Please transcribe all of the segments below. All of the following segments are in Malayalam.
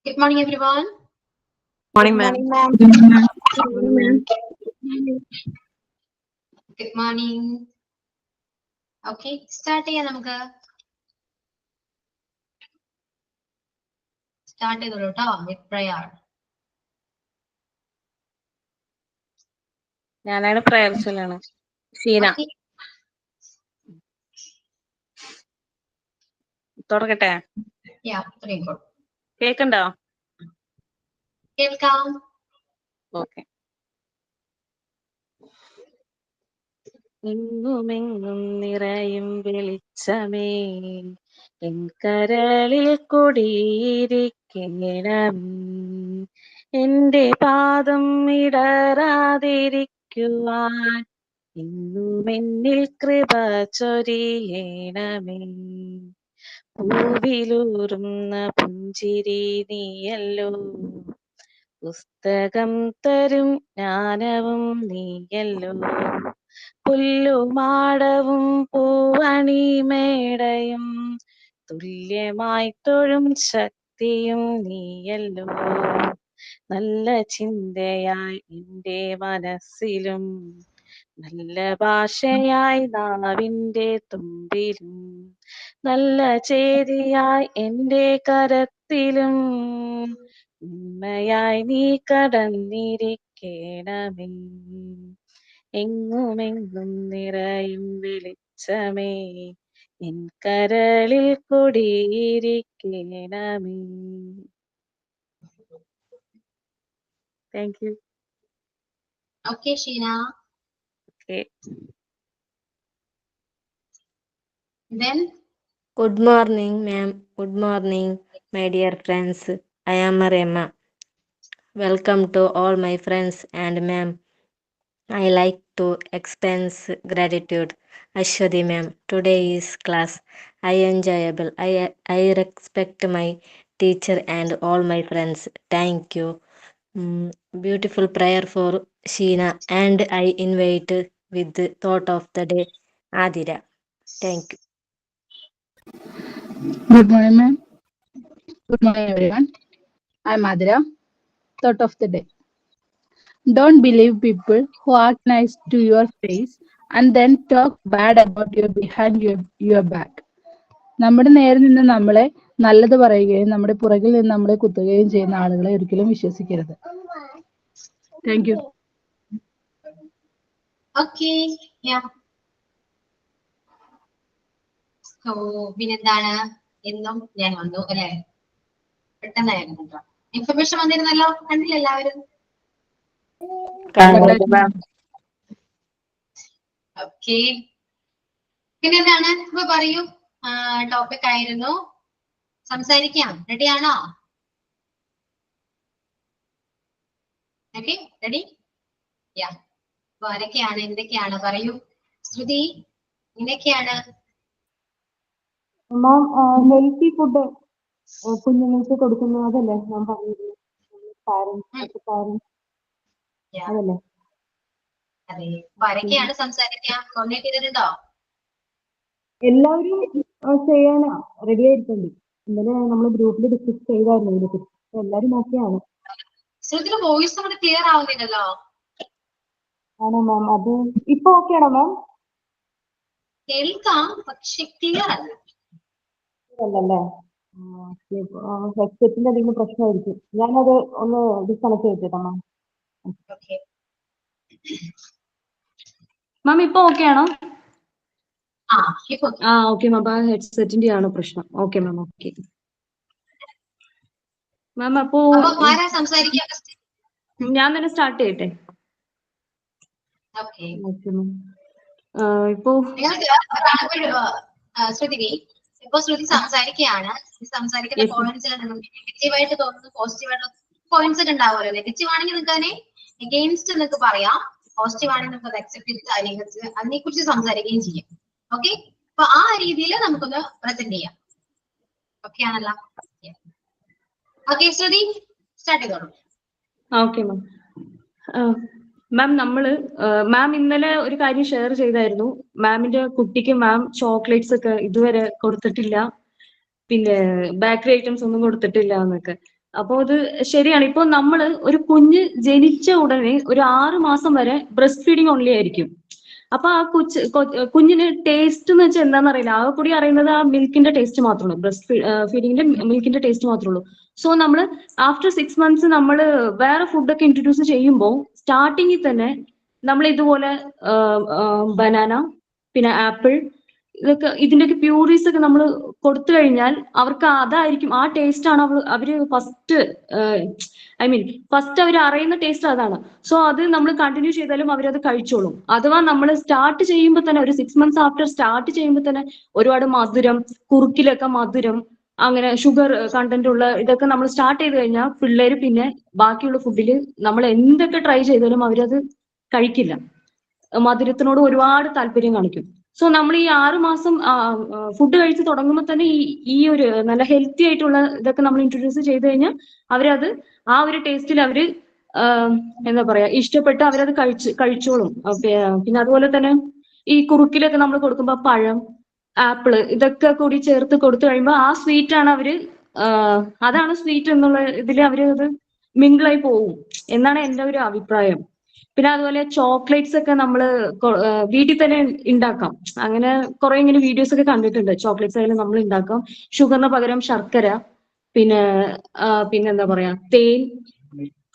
Good morning, everyone. Morning, ma'am. Good morning, ma'am. Good morning. Okay, start ചെയ്യാം നമുക്ക്. Start ചെയ്തോളൂ കേട്ടോ with prayer. ഞാനാണ് പ്രയർ ചൊല്ലാണ്. ഷീന. Okay. തുടങ്ങട്ടെ? Yeah, very good. കേൾക്കണ്ടോ? കേൾക്കാം. ഓക്കെ. എങ്ങുമെങ്ങും നിറയും വെളിച്ചമേ, എൻ കരളിൽ കുടിയിരിക്കണം, എന്റെ പാദം ഇടറാതിരിക്കുവാൻ എന്നും എന്നിൽ കൃപ ചൊരിയണമേ. പൂവിലൂറുന്ന പുഞ്ചിരി നീയല്ലോ, പുസ്തകം തരും ജ്ഞാനവും നീയല്ലോ, പുല്ലുമാടവും പൂവണിമേടയും തുല്യമായി തൊഴും ശക്തിയും നീയല്ലോ. നല്ല ചിന്തയായി എന്റെ മനസ്സിലും, നല്ല ഭാഷയായി നാവിന്റെ തുമ്പിലും, നല്ല ചേരിയായി എന്റെ കരത്തിലും, ഉണ്മയായി നീ കടന്നിരിക്കണമേ. എങ്ങുമെങ്ങും നിറയും വെളിച്ചമേ, എൻ കരളിൽ കുടിയിരിക്കണമേ. Thank you. Okay, Sheena. Okay. Then. Good morning, ma'am. Good morning, my dear friends. I am Rema. Welcome to all my friends and ma'am. I like to express gratitude. Ashwati ma'am, today is class. I enjoyable. I respect my teacher and all my friends. Thank you. Beautiful prayer for Sheena, and I invite with the thought of the day, Adira. Thank you. Good morning, ma'am. Good morning, everyone. I'm Adira. Thought of the day. Don't believe people who act nice to your face and then talk bad about you behind your back. നമ്മുടെ നേരെ നിന്ന് നമ്മളെ നല്ലത് പറയുകയും നമ്മുടെ പുറകിൽ നിന്ന് നമ്മളെ കുത്തുകയും ചെയ്യുന്ന ആളുകളെ ഒരിക്കലും വിശ്വസിക്കരുത്. Thank you. Okay, yeah. So, പിന്നെന്താണ്? എന്നും ഞാൻ വന്നു അല്ലെ? പെട്ടെന്നായിരുന്നു കേട്ടോ. ഇൻഫർമേഷൻ വന്നിരുന്നല്ലോ, കണ്ടില്ല എല്ലാവരും? ഓക്കെ. പിന്നെന്താണ്? ഇപ്പൊ പറയൂ. ടോപ്പിക് ആയിരുന്നു, സംസാരിക്കാം. റെഡിയാണോ? Okay, ready? യാ. അപ്പൊ ആരൊക്കെയാണ്, എന്തൊക്കെയാണ് പറയൂ. ശ്രുതി, എന്തൊക്കെയാണ്? മാം, ഹെൽത്തി ഫുഡ് കുഞ്ഞുങ്ങൾക്ക് കൊടുക്കുന്നു, അതല്ലേ ഞാൻ പറഞ്ഞത്? അതല്ലേ? അതെ. അപ്പൊ ആരൊക്കെയാണ് സംസാരിക്കാം? കോർഡിനേറ്റ് ചെയ്തിട്ടുണ്ടോ? എല്ലാവരും ചെയ്യാൻ റെഡി ആയിട്ടുണ്ട്. ഇന്നലെ നമ്മൾ ഗ്രൂപ്പിൽ ഡിസ്കസ് ചെയ്തായിരുന്നു ഇതിനെക്കുറിച്ച്. എല്ലാവരും ഓക്കെയാണ്. ശ്രുതിയുടെ വോയിസ് നമ്മുടെ ക്ലിയർ ആവുന്നില്ലല്ലോ. ആണോ മാം? അത് ഇപ്പൊ ഓക്കെ ആണോ മാം? കേൾക്കാം, പക്ഷെ ക്ലിയർ അല്ല. അല്ലല്ലേ? ഹെഡ്സെറ്റിന്റെ എന്തെങ്കിലും പ്രശ്നമായിരിക്കും. ഞാനത് ഒന്ന് ഡിസ്കണക്ട് ചെയ്തേക്കാം മാം. മാം ഇപ്പൊ ഓക്കെ ആണോ? Okay ma'am. ഹെഡ്സെറ്റിന്റെ ആണ് പ്രശ്നം. Okay ma'am. Okay ma'am. അപ്പോ ഞാൻ തന്നെ സ്റ്റാർട്ട് ചെയ്യട്ടെ? Okay ma'am. ഇപ്പോ ശ്രുതി സംസാരിക്കുകയാണ്. സംസാരിക്കുന്ന പോയിന്റ്സ് നെഗറ്റീവായിട്ട് തോന്നുന്നു, പോസിറ്റീവായിട്ട് പോയിന്റ്സ് ഒക്കെ ഉണ്ടാവുമല്ലോ. നെഗറ്റീവ് ആണെങ്കിൽ നിങ്ങൾക്ക് അതിനെ എഗെയിൻസ്റ്റ് നിങ്ങൾക്ക് പറയാം, പോസിറ്റീവ് ആണെങ്കിൽ നമുക്ക് അത് അക്സെപ്റ്റ് ചെയ്തിട്ട് അതിനെ കുറിച്ച് സംസാരിക്കുകയും ചെയ്യും. ഓക്കെ, അപ്പൊ ആ രീതിയിൽ നമുക്കൊന്ന് പ്രസന്റ് ചെയ്യാം. ഓക്കെ ആണല്ലോ? ഓക്കെ ശ്രുതി, സ്റ്റാർട്ട് ചെയ്തോളൂ. Okay ma'am. മാം ഇന്നലെ ഒരു കാര്യം ഷെയർ ചെയ്തായിരുന്നു. മാമിന്റെ കുട്ടിക്ക് മാം ചോക്ലേറ്റ്സ് ഒക്കെ ഇതുവരെ കൊടുത്തിട്ടില്ല, പിന്നെ ബേക്കറി ഐറ്റംസ് ഒന്നും കൊടുത്തിട്ടില്ല എന്നൊക്കെ. അപ്പൊ അത് ശരിയാണ്. ഇപ്പൊ നമ്മള് ഒരു കുഞ്ഞ് ജനിച്ച ഉടനെ ഒരു 6 മാസം വരെ ബ്രസ്റ്റ് ഫീഡിങ് ഓൺലി ആയിരിക്കും. അപ്പൊ ആ കുഞ്ഞിന് ടേസ്റ്റ് എന്ന് വെച്ചാൽ എന്താണെന്ന് അറിയില്ല. ആകെ കൂടി അറിയുന്നത് ആ മിൽക്കിന്റെ ടേസ്റ്റ് മാത്രമേ ഉള്ളൂ. ബ്രസ്റ്റ് ഫീഡിങ്ങിന്റെ മിൽക്കിന്റെ ടേസ്റ്റ് മാത്രമേ ഉള്ളൂ. സോ നമ്മള് ആഫ്റ്റർ 6 months നമ്മള് വേറെ ഫുഡൊക്കെ ഇൻട്രൊഡ്യൂസ് ചെയ്യുമ്പോൾ സ്റ്റാർട്ടിങ്ങിൽ തന്നെ നമ്മൾ ഇതുപോലെ ബനാന, പിന്നെ ആപ്പിൾ, ഇതൊക്കെ ഇതിന്റെയൊക്കെ പ്യൂരീസ് ഒക്കെ നമ്മൾ കൊടുത്തു കഴിഞ്ഞാൽ അവർക്ക് അതായിരിക്കും, ആ ടേസ്റ്റ് ആണ് അവര് ഫസ്റ്റ് അവർ അറിയുന്ന ടേസ്റ്റ് അതാണ്. സോ അത് നമ്മൾ കണ്ടിന്യൂ ചെയ്താലും അവരത് കഴിച്ചോളും. അഥവാ നമ്മൾ സ്റ്റാർട്ട് ചെയ്യുമ്പോൾ തന്നെ ഒരു 6 months ആഫ്റ്റർ സ്റ്റാർട്ട് ചെയ്യുമ്പോൾ തന്നെ ഒരുപാട് മധുരം, കുറുക്കിലൊക്കെ മധുരം, അങ്ങനെ ഷുഗർ കണ്ടന്റ് ഉള്ള ഇതൊക്കെ നമ്മൾ സ്റ്റാർട്ട് ചെയ്ത് കഴിഞ്ഞാൽ പിള്ളേര് പിന്നെ ബാക്കിയുള്ള ഫുഡിൽ നമ്മൾ എന്തൊക്കെ ട്രൈ ചെയ്താലും അവരത് കഴിക്കില്ല. മധുരത്തിനോട് ഒരുപാട് താല്പര്യം കാണിക്കും. സോ നമ്മൾ ഈ 6 മാസം ഫുഡ് കഴിച്ച് തുടങ്ങുമ്പോൾ തന്നെ ഈ ഒരു നല്ല ഹെൽത്തി ആയിട്ടുള്ള ഇതൊക്കെ നമ്മൾ ഇൻട്രൊഡ്യൂസ് ചെയ്ത് കഴിഞ്ഞാൽ അവരത് ആ ഒരു ടേസ്റ്റിൽ അവര് എന്താ പറയാ ഇഷ്ടപ്പെട്ട് അവരത് കഴിച്ചോളും. പിന്നെ അതുപോലെ തന്നെ ഈ കുറുക്കിലൊക്കെ നമ്മൾ കൊടുക്കുമ്പോൾ പഴം, ആപ്പിള് ഇതൊക്കെ കൂടി ചേർത്ത് കൊടുത്തു കഴിയുമ്പോൾ ആ സ്വീറ്റ് ആണ് അവര് അതാണ് സ്വീറ്റ് എന്നുള്ള ഇതിൽ അവര് അത് മിങ്കിളായി പോവും എന്നാണ് എന്റെ ഒരു അഭിപ്രായം. പിന്നെ അതുപോലെ ചോക്ലേറ്റ്സ് ഒക്കെ നമ്മള് വീട്ടിൽ തന്നെ ഉണ്ടാക്കാം. അങ്ങനെ കുറെ ഇങ്ങനെ വീഡിയോസ് ഒക്കെ കണ്ടിട്ടുണ്ട്. ചോക്ലേറ്റ്സ് ആയാലും നമ്മൾ ഉണ്ടാക്കാം. ഷുഗറിന് പകരം ശർക്കര, പിന്നെ പിന്നെന്താ പറയാ തേൻ,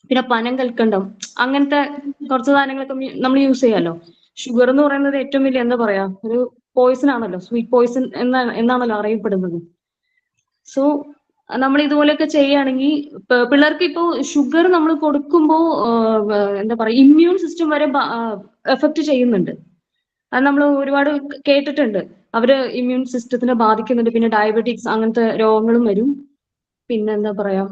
പിന്നെ പനം കൽക്കണ്ടം, അങ്ങനത്തെ കുറച്ച് സാധനങ്ങളൊക്കെ നമ്മൾ യൂസ് ചെയ്യാമല്ലോ. ഷുഗർ എന്ന് പറയുന്നത് ഏറ്റവും വലിയ എന്താ പറയാ ഒരു പോയിസൺ ആണല്ലോ, സ്വീറ്റ് പോയിസൺ എന്നാണല്ലോ അറിയപ്പെടുന്നത്. സോ നമ്മൾ ഇതുപോലെയൊക്കെ ചെയ്യുകയാണെങ്കിൽ പിള്ളേർക്ക് ഇപ്പോ ഷുഗർ നമ്മൾ കൊടുക്കുമ്പോൾ എന്താ പറയാ ഇമ്മ്യൂൺ സിസ്റ്റം വരെ എഫക്ട് ചെയ്യുന്നുണ്ട്. അത് നമ്മൾ ഒരുപാട് കേട്ടിട്ടുണ്ട്. അവര് ഇമ്മ്യൂൺ സിസ്റ്റത്തിനെ ബാധിക്കുന്നുണ്ട്. പിന്നെ ഡയബറ്റിക്സ് അങ്ങനത്തെ രോഗങ്ങളും വരും. പിന്നെ എന്താ പറയാ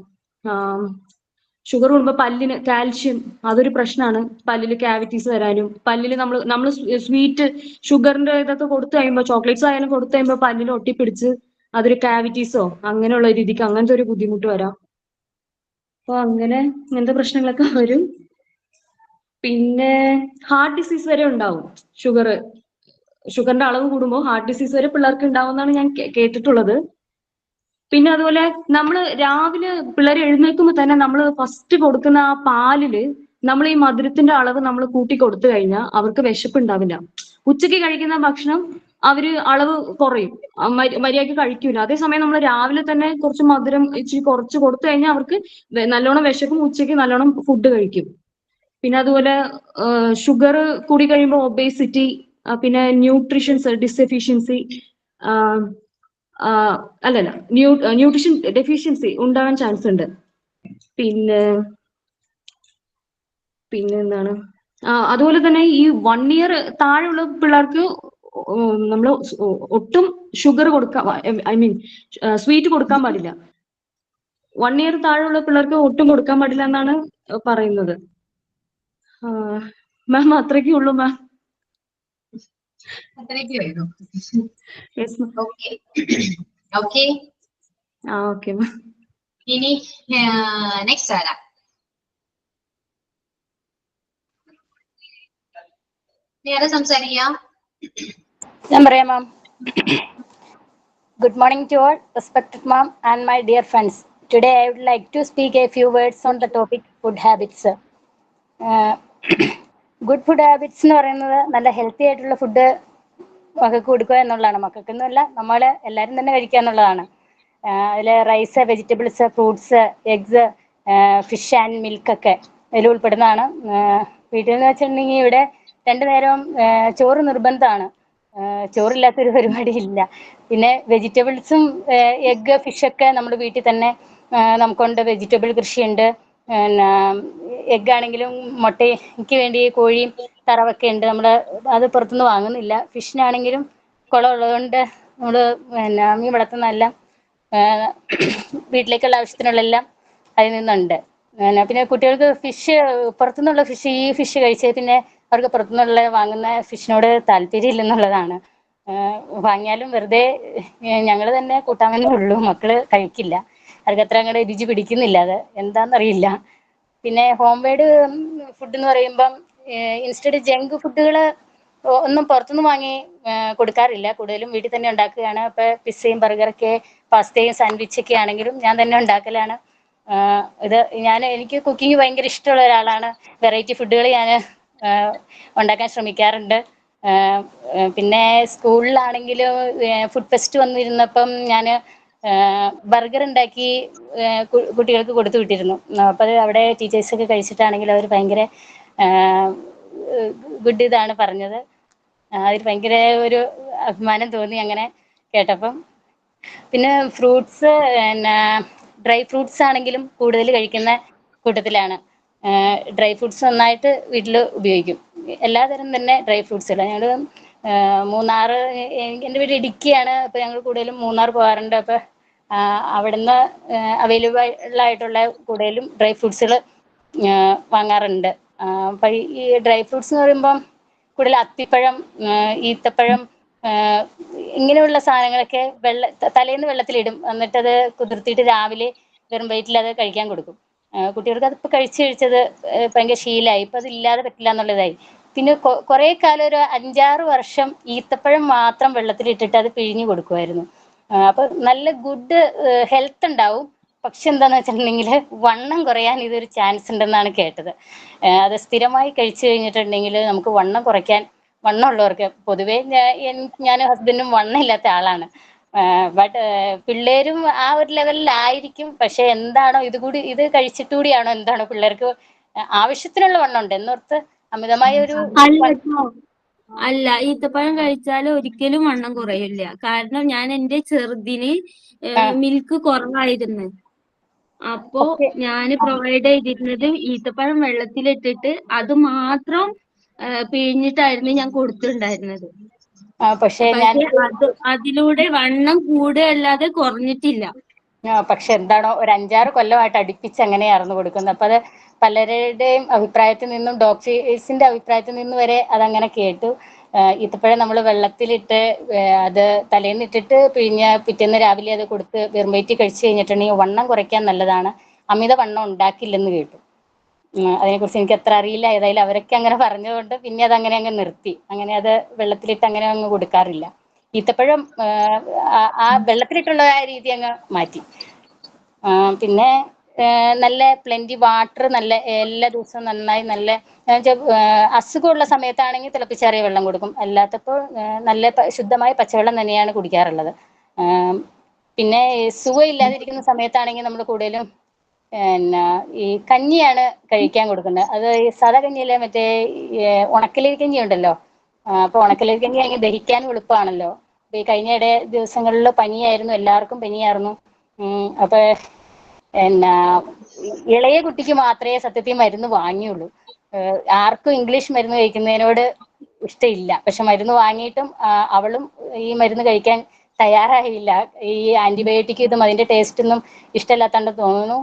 ഷുഗർ കൂടുമ്പോൾ പല്ലിന് കാൽഷ്യം അതൊരു പ്രശ്നമാണ്. പല്ലില് കാവിറ്റീസ് വരാനും, പല്ലില് നമ്മൾ സ്വീറ്റ് ഷുഗറിന്റെ ഇതൊക്കെ കൊടുത്തു കഴിയുമ്പോൾ, ചോക്ലേറ്റ്സ് ആയാലും കൊടുത്തു കഴിയുമ്പോൾ പല്ലിൽ ഒട്ടിപ്പിടിച്ച് അതൊരു കാവിറ്റീസോ അങ്ങനെയുള്ള രീതിക്ക് അങ്ങനത്തെ ഒരു ബുദ്ധിമുട്ട് വരാം. അപ്പൊ അങ്ങനത്തെ പ്രശ്നങ്ങളൊക്കെ വരും. പിന്നെ ഹാർട്ട് ഡിസീസ് വരെ ഉണ്ടാവും. ഷുഗറിന്റെ അളവ് കൂടുമ്പോൾ ഹാർട്ട് ഡിസീസ് വരെ പിള്ളേർക്ക് ഉണ്ടാവുമെന്നാണ് ഞാൻ കേട്ടിട്ടുള്ളത്. പിന്നെ അതുപോലെ നമ്മൾ രാവിലെ പിള്ളേർ എഴുന്നേൽക്കുമ്പോൾ തന്നെ നമ്മൾ ഫസ്റ്റ് കൊടുക്കുന്ന ആ പാലില് നമ്മൾ ഈ മധുരത്തിന്റെ അളവ് നമ്മൾ കൂട്ടി കൊടുത്തു കഴിഞ്ഞാൽ അവർക്ക് വിശപ്പ് ഉണ്ടാവില്ല. ഉച്ചയ്ക്ക് കഴിക്കുന്ന ഭക്ഷണം അവര് അളവ് കുറയും, മര്യാദയ്ക്ക് കഴിക്കൂല. അതേസമയം നമ്മൾ രാവിലെ തന്നെ കുറച്ച് മധുരം ഇച്ചിരി കുറച്ച് കൊടുത്തു കഴിഞ്ഞാൽ അവർക്ക് നല്ലോണം വിശക്കും, ഉച്ചയ്ക്ക് നല്ലോണം ഫുഡ് കഴിക്കും. പിന്നെ അതുപോലെ ഷുഗർ കൂടി കഴിയുമ്പോൾ ഒബേസിറ്റി, പിന്നെ ന്യൂട്രീഷൻസ് ഡിസെഫിഷ്യൻസി, അല്ലല്ല ന്യൂട്രീഷൻ ഡെഫിഷ്യൻസി ഉണ്ടാവാൻ ചാൻസ് ഉണ്ട്. പിന്നെ എന്താണ് അതുപോലെ തന്നെ ഈ 1 year താഴെയുള്ള പിള്ളേർക്ക് നമ്മൾ ഒട്ടും ഷുഗർ സ്വീറ്റ് കൊടുക്കാൻ പാടില്ല. 1 year താഴെയുള്ള പിള്ളേർക്ക് ഒട്ടും കൊടുക്കാൻ പാടില്ല എന്നാണ് പറയുന്നത്. മാം അത്രയ്ക്കേ ഉള്ളൂ ma'am. Yes ma'am. Okay okay ma'am. ഇനി നെക്സ്റ്റ് ആരാ? ആരാ സംസാരിക്കാം? ഞാൻ പറയാം മാം. Good morning to all, respected ma'am and my dear friends. Today I would like to speak a few words on the topic food habits. Good food habits എന്ന് പറയുന്നത് നല്ല ഹെൽത്തി ആയിട്ടുള്ള ഫുഡ് മക്കൾക്ക് കൊടുക്കുക എന്നുള്ളതാണ്. മക്കൾക്കൊന്നുമല്ല, നമ്മൾ എല്ലാവരും തന്നെ കഴിക്കുക എന്നുള്ളതാണ്. അതിൽ rice, vegetables, fruits, eggs, fish and milk ഒക്കെ അതിൽ ഉൾപ്പെടുന്നതാണ്. വീട്ടിൽ എന്ന് വെച്ചിട്ടുണ്ടെങ്കിൽ ഇവിടെ 2 നേരവും ചോറ് നിർബന്ധമാണ്. ചോറില്ലാത്തൊരു പരിപാടി ഇല്ല. പിന്നെ വെജിറ്റബിൾസും എഗ്ഗ്, ഫിഷൊക്കെ നമ്മുടെ വീട്ടിൽ തന്നെ നമുക്കുണ്ട്. വെജിറ്റബിൾ കൃഷിയുണ്ട്. പിന്നെ എഗ്ഗ് ആണെങ്കിലും മുട്ടയ്ക്ക് വേണ്ടി കോഴിയും താറാവൊക്കെ ഉണ്ട്. നമ്മൾ അത് പുറത്തുനിന്ന് വാങ്ങുന്നില്ല. ഫിഷിനാണെങ്കിലും കുളം ഉള്ളതുകൊണ്ട് നമ്മൾ പിന്നെ മീൻ വളർത്തുന്നതെല്ലാം വീട്ടിലേക്കുള്ള ആവശ്യത്തിനുള്ളെല്ലാം അതിൽ നിന്നുണ്ട്. പിന്നെ കുട്ടികൾക്ക് ഫിഷ്, പുറത്തുനിന്നുള്ള ഫിഷ്, ഈ ഫിഷ് കഴിച്ച് പിന്നെ അവർക്ക് പുറത്തുനിന്നുള്ള വാങ്ങുന്ന ഫിഷിനോട് താല്പര്യം ഇല്ലെന്നുള്ളതാണ്. വാങ്ങിയാലും വെറുതെ ഞങ്ങൾ തന്നെ കൂട്ടാമെന്നേ ഉള്ളൂ. മക്കള് കഴിക്കില്ല. അവർക്ക് അത്ര അങ്ങോട്ട് രുചി പിടിക്കുന്നില്ല. അത് എന്താണെന്നറിയില്ല. പിന്നെ ഹോം മെയ്ഡ് ഫുഡ് എന്ന് പറയുമ്പം ഇൻസ്റ്റഡ് ജങ്ക് ഫുഡുകൾ ഒന്നും പുറത്തുനിന്ന് വാങ്ങി കൊടുക്കാറില്ല. കൂടുതലും വീട്ടിൽ തന്നെ ഉണ്ടാക്കുകയാണ്. ഇപ്പോൾ പിസ്സയും ബർഗറൊക്കെ, പാസ്തയും സാൻഡ്വിച്ചൊക്കെ ആണെങ്കിലും ഞാൻ തന്നെ ഉണ്ടാക്കലാണ്. ഇത് എനിക്ക് കുക്കിംഗ് ഭയങ്കര ഇഷ്ടമുള്ള ഒരാളാണ്. വെറൈറ്റി ഫുഡുകൾ ഞാൻ ഉണ്ടാക്കാൻ ശ്രമിക്കാറുണ്ട്. പിന്നെ സ്കൂളിലാണെങ്കിലും ഫുഡ് ഫെസ്റ്റ് വന്നിരുന്നപ്പം ഞാൻ ബർഗർ ഉണ്ടാക്കി കുട്ടികൾക്ക് കൊടുത്തു വിട്ടിരുന്നു. അപ്പം അത് അവിടെ ടീച്ചേഴ്സൊക്കെ കഴിച്ചിട്ടാണെങ്കിൽ അവർ ഭയങ്കര ഗുഡ് ഇതാണ് പറഞ്ഞത്. അതിൽ ഭയങ്കര ഒരു അഭിമാനം തോന്നി അങ്ങനെ കേട്ടപ്പം. പിന്നെ ഫ്രൂട്ട്സ് ഡ്രൈ ഫ്രൂട്ട്സ് ആണെങ്കിലും കൂടുതൽ കഴിക്കുന്ന കൂട്ടത്തിലാണ്. ഡ്രൈ ഫ്രൂട്ട്സ് നന്നായിട്ട് വീട്ടിൽ ഉപയോഗിക്കും. എല്ലാതരം തന്നെ ഡ്രൈ ഫ്രൂട്ട്സുകൾ. ഞങ്ങൾ മൂന്നാർ, എൻ്റെ വീട് ഇടുക്കിയാണ്. അപ്പോൾ ഞങ്ങൾ കൂടുതലും മൂന്നാർ പോകാറുണ്ട്. അപ്പോൾ അവിടുന്ന് അവൈലബിൾ ആയിട്ടുള്ള കൂടുതലും ഡ്രൈ ഫ്രൂട്ട്സുകൾ വാങ്ങാറുണ്ട്. അപ്പം ഈ ഡ്രൈ ഫ്രൂട്ട്സ് എന്ന് പറയുമ്പം കൂടുതൽ അത്തിപ്പഴം, ഈത്തപ്പഴം, ഇങ്ങനെയുള്ള സാധനങ്ങളൊക്കെ തലേന്ന് വെള്ളത്തിലിടും. എന്നിട്ടത് കുതിർത്തിയിട്ട് രാവിലെ വെറും വയറ്റിൽ അത് കഴിക്കാൻ കൊടുക്കും. കുട്ടികൾക്ക് അതിപ്പോൾ കഴിച്ചത് ഭയങ്കര ശീലമായി. ഇപ്പം അതില്ലാതെ പറ്റില്ല എന്നുള്ളതായി. പിന്നെ കുറേ കാലം ഒരു 5-6 വർഷം ഈത്തപ്പഴം മാത്രം വെള്ളത്തിലിട്ടിട്ട് അത് പിഴിഞ്ഞു കൊടുക്കുമായിരുന്നു. അപ്പോൾ നല്ല ഗുഡ് ഹെൽത്ത് ഉണ്ടാവും. പക്ഷെ എന്താണെന്ന് വെച്ചിട്ടുണ്ടെങ്കിൽ വണ്ണം കുറയാൻ ഇതൊരു ചാൻസ് ഉണ്ടെന്നാണ് കേട്ടത്. അത് സ്ഥിരമായി കഴിച്ചു കഴിഞ്ഞിട്ടുണ്ടെങ്കിൽ നമുക്ക് വണ്ണം കുറയ്ക്കാൻ, വണ്ണമുള്ളവർക്ക് പൊതുവേ ഞാൻ ഹസ്ബൻഡും വണ്ണം ഇല്ലാത്ത ആളാണ്. ബട്ട് പിള്ളേരും ആ ഒരു ലെവലിലായിരിക്കും. പക്ഷെ എന്താണോ ഇത് കഴിച്ചിട്ടുകൂടിയാണോ എന്താണോ പിള്ളേർക്ക് ആവശ്യത്തിനുള്ള വണ്ണം ഉണ്ട് എന്നോർത്ത് അമിതമായ ഒരു അല്ല, ഈത്തപ്പഴം കഴിച്ചാൽ ഒരിക്കലും വണ്ണം കുറയില്ല. കാരണം ഞാൻ എന്റെ ചെറുതിന് മിൽക്ക് കുറവായിരുന്നു. അപ്പോ ഞാൻ പ്രൊവൈഡ് ചെയ്തിരുന്നത് ഈത്തപ്പഴം വെള്ളത്തിലിട്ടിട്ട് അത് മാത്രം പിഴിഞ്ഞിട്ടായിരുന്നു ഞാൻ കൊടുത്തിട്ടുണ്ടായിരുന്നത്. പക്ഷെ അതിലൂടെ വണ്ണം കൂടുകയല്ലാതെ കുറഞ്ഞിട്ടില്ല. പക്ഷെ എന്താണോ ഒരു 5-6 കൊല്ലമായിട്ട് അടുപ്പിച്ച് അങ്ങനെയായിരുന്നു കൊടുക്കുന്നത്. അപ്പൊ അത് പലരുടെയും അഭിപ്രായത്തിൽ നിന്നും ഡോക്ടേഴ്സിന്റെ അഭിപ്രായത്തിൽ നിന്നും വരെ അതങ്ങനെ കേട്ടു. ഈത്തപ്പഴം നമ്മൾ വെള്ളത്തിലിട്ട് അത് തലേന്നിട്ടിട്ട് പിറ്റേന്ന് രാവിലെ അത് കൊടുത്ത് വെറും വയറ്റിൽ കഴിച്ചു കഴിഞ്ഞിട്ടുണ്ടെങ്കിൽ വണ്ണം കുറയ്ക്കാൻ നല്ലതാണ്, അമിത വണ്ണം ഉണ്ടാക്കില്ലെന്ന് കേട്ടു. അതിനെക്കുറിച്ച് എനിക്ക് അത്ര അറിയില്ല. ഏതായാലും അവരൊക്കെ അങ്ങനെ പറഞ്ഞതുകൊണ്ട് പിന്നെ അതങ്ങനെ അങ്ങ് നിർത്തി. അങ്ങനെ അത് വെള്ളത്തിലിട്ട് അങ്ങനെ അങ്ങ് കൊടുക്കാറില്ല. ഈത്തപ്പഴം ആ വെള്ളത്തിലിട്ടുള്ള ആ രീതി അങ്ങ് മാറ്റി. പിന്നെ നല്ല പ്ലെന്റി വാട്ടർ, നല്ല എല്ലാ ദിവസവും നന്നായി നല്ല അസുഖമുള്ള സമയത്താണെങ്കിൽ തിളപ്പിച്ചാറിയ വെള്ളം കൊടുക്കും. അല്ലാത്തപ്പോൾ നല്ല ശുദ്ധമായ പച്ചവെള്ളം തന്നെയാണ് കുടിക്കാറുള്ളത്. പിന്നെ സുഖമില്ലാതിരിക്കുന്ന സമയത്താണെങ്കിൽ നമ്മൾ കൂടുതലും ഈ കഞ്ഞിയാണ് കഴിക്കാൻ കൊടുക്കുന്നത്. അത് ഈ സാധാ കഞ്ഞിയല്ല, മറ്റേ ഉണക്കലരി കഞ്ഞി ഉണ്ടല്ലോ. അപ്പൊ ഉണക്കലരി കഞ്ഞി അങ്ങനെ ദഹിക്കാനും എളുപ്പമാണല്ലോ. അപ്പൊ ഈ കഴിഞ്ഞ ദിവസങ്ങളിൽ പനിയായിരുന്നു, എല്ലാവർക്കും പനിയായിരുന്നു. അപ്പൊ ഇളയ കുട്ടിക്ക് മാത്രമേ സത്യത്തിൽ മരുന്ന് വാങ്ങിയുള്ളൂ. ആർക്കും ഇംഗ്ലീഷ് മരുന്ന് കഴിക്കുന്നതിനോട് ഇഷ്ടമില്ല. പക്ഷെ മരുന്ന് വാങ്ങിയിട്ടും അവളും ഈ മരുന്ന് കഴിക്കാൻ തയ്യാറായില്ല. ഈ ആന്റിബയോട്ടിക് ഇതും അതിന്റെ ടേസ്റ്റൊന്നും ഇഷ്ടമില്ലാത്തതുകൊണ്ട് തോന്നുന്നു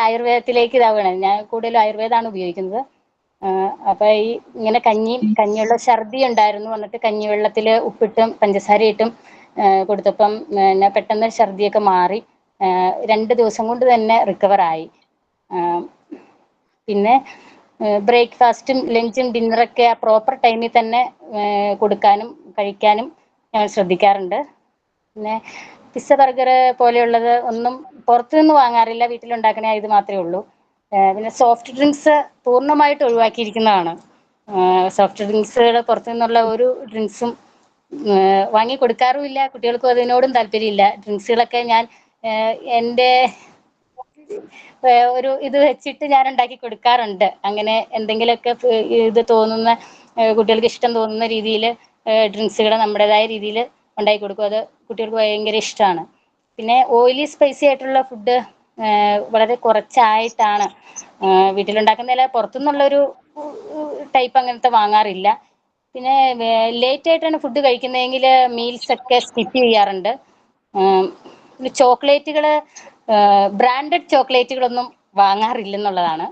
ആയുർവേദത്തിലേക്ക് ഇതാവണം. ഞാൻ കൂടുതലും ആയുർവേദമാണ് ഉപയോഗിക്കുന്നത്. അപ്പൊ ഈ ഇങ്ങനെ കഞ്ഞിയുള്ള ഛർദി ഉണ്ടായിരുന്നു. എന്നിട്ട് കഞ്ഞിവെള്ളത്തിൽ ഉപ്പിട്ടും പഞ്ചസാരയിട്ടും കൊടുത്തപ്പം പെട്ടെന്ന് ഛർദിയൊക്കെ മാറി. 2 ദിവസം കൊണ്ട് തന്നെ റിക്കവറായി. പിന്നെ ബ്രേക്ക്ഫാസ്റ്റും ലഞ്ചും ഡിന്നറൊക്കെ പ്രോപ്പർ ടൈമിൽ തന്നെ കൊടുക്കാനും കഴിക്കാനും ഞാൻ ശ്രദ്ധിക്കാറുണ്ട്. പിന്നെ പിസ്സ, ബർഗർ പോലെയുള്ളത് ഒന്നും പുറത്തുനിന്ന് വാങ്ങാറില്ല. വീട്ടിലുണ്ടാക്കണ ഇത് മാത്രമേ ഉള്ളൂ. പിന്നെ സോഫ്റ്റ് ഡ്രിങ്ക്സ് പൂർണ്ണമായിട്ട് ഒഴിവാക്കിയിരിക്കുന്നതാണ്. സോഫ്റ്റ് ഡ്രിങ്ക്സുകൾ പുറത്തുനിന്നുള്ള ഒരു ഡ്രിങ്ക്സും വാങ്ങി കൊടുക്കാറുമില്ല. കുട്ടികൾക്കും അതിനോടും താല്പര്യമില്ല. ഡ്രിങ്ക്സുകളൊക്കെ ഞാൻ എൻ്റെ ഒരു ഇത് വെച്ചിട്ട് ഞാൻ ഉണ്ടാക്കി കൊടുക്കാറുണ്ട്. അങ്ങനെ എന്തെങ്കിലുമൊക്കെ ഇത് തോന്നുന്ന, കുട്ടികൾക്ക് ഇഷ്ടം തോന്നുന്ന രീതിയിൽ ഡ്രിങ്ക്സുകൾ നമ്മുടേതായ രീതിയിൽ ഉണ്ടാക്കി കൊടുക്കും. അത് കുട്ടികൾക്ക് ഭയങ്കര ഇഷ്ടമാണ്. പിന്നെ ഓയിലി സ്പൈസി ആയിട്ടുള്ള ഫുഡ് വളരെ കുറച്ചായിട്ടാണ് വീട്ടിലുണ്ടാക്കുന്നതിൽ. പുറത്തുനിന്നുള്ളൊരു ടൈപ്പ് അങ്ങനത്തെ വാങ്ങാറില്ല. പിന്നെ ലേറ്റ് ആയിട്ടാണ് ഫുഡ് കഴിക്കുന്നതെങ്കിൽ മീൽസൊക്കെ സ്കിപ്പ് ചെയ്യാറുണ്ട്. പിന്നെ ചോക്ലേറ്റുകൾ, ബ്രാൻഡഡ് ചോക്ലേറ്റുകളൊന്നും വാങ്ങാറില്ലെന്നുള്ളതാണ്.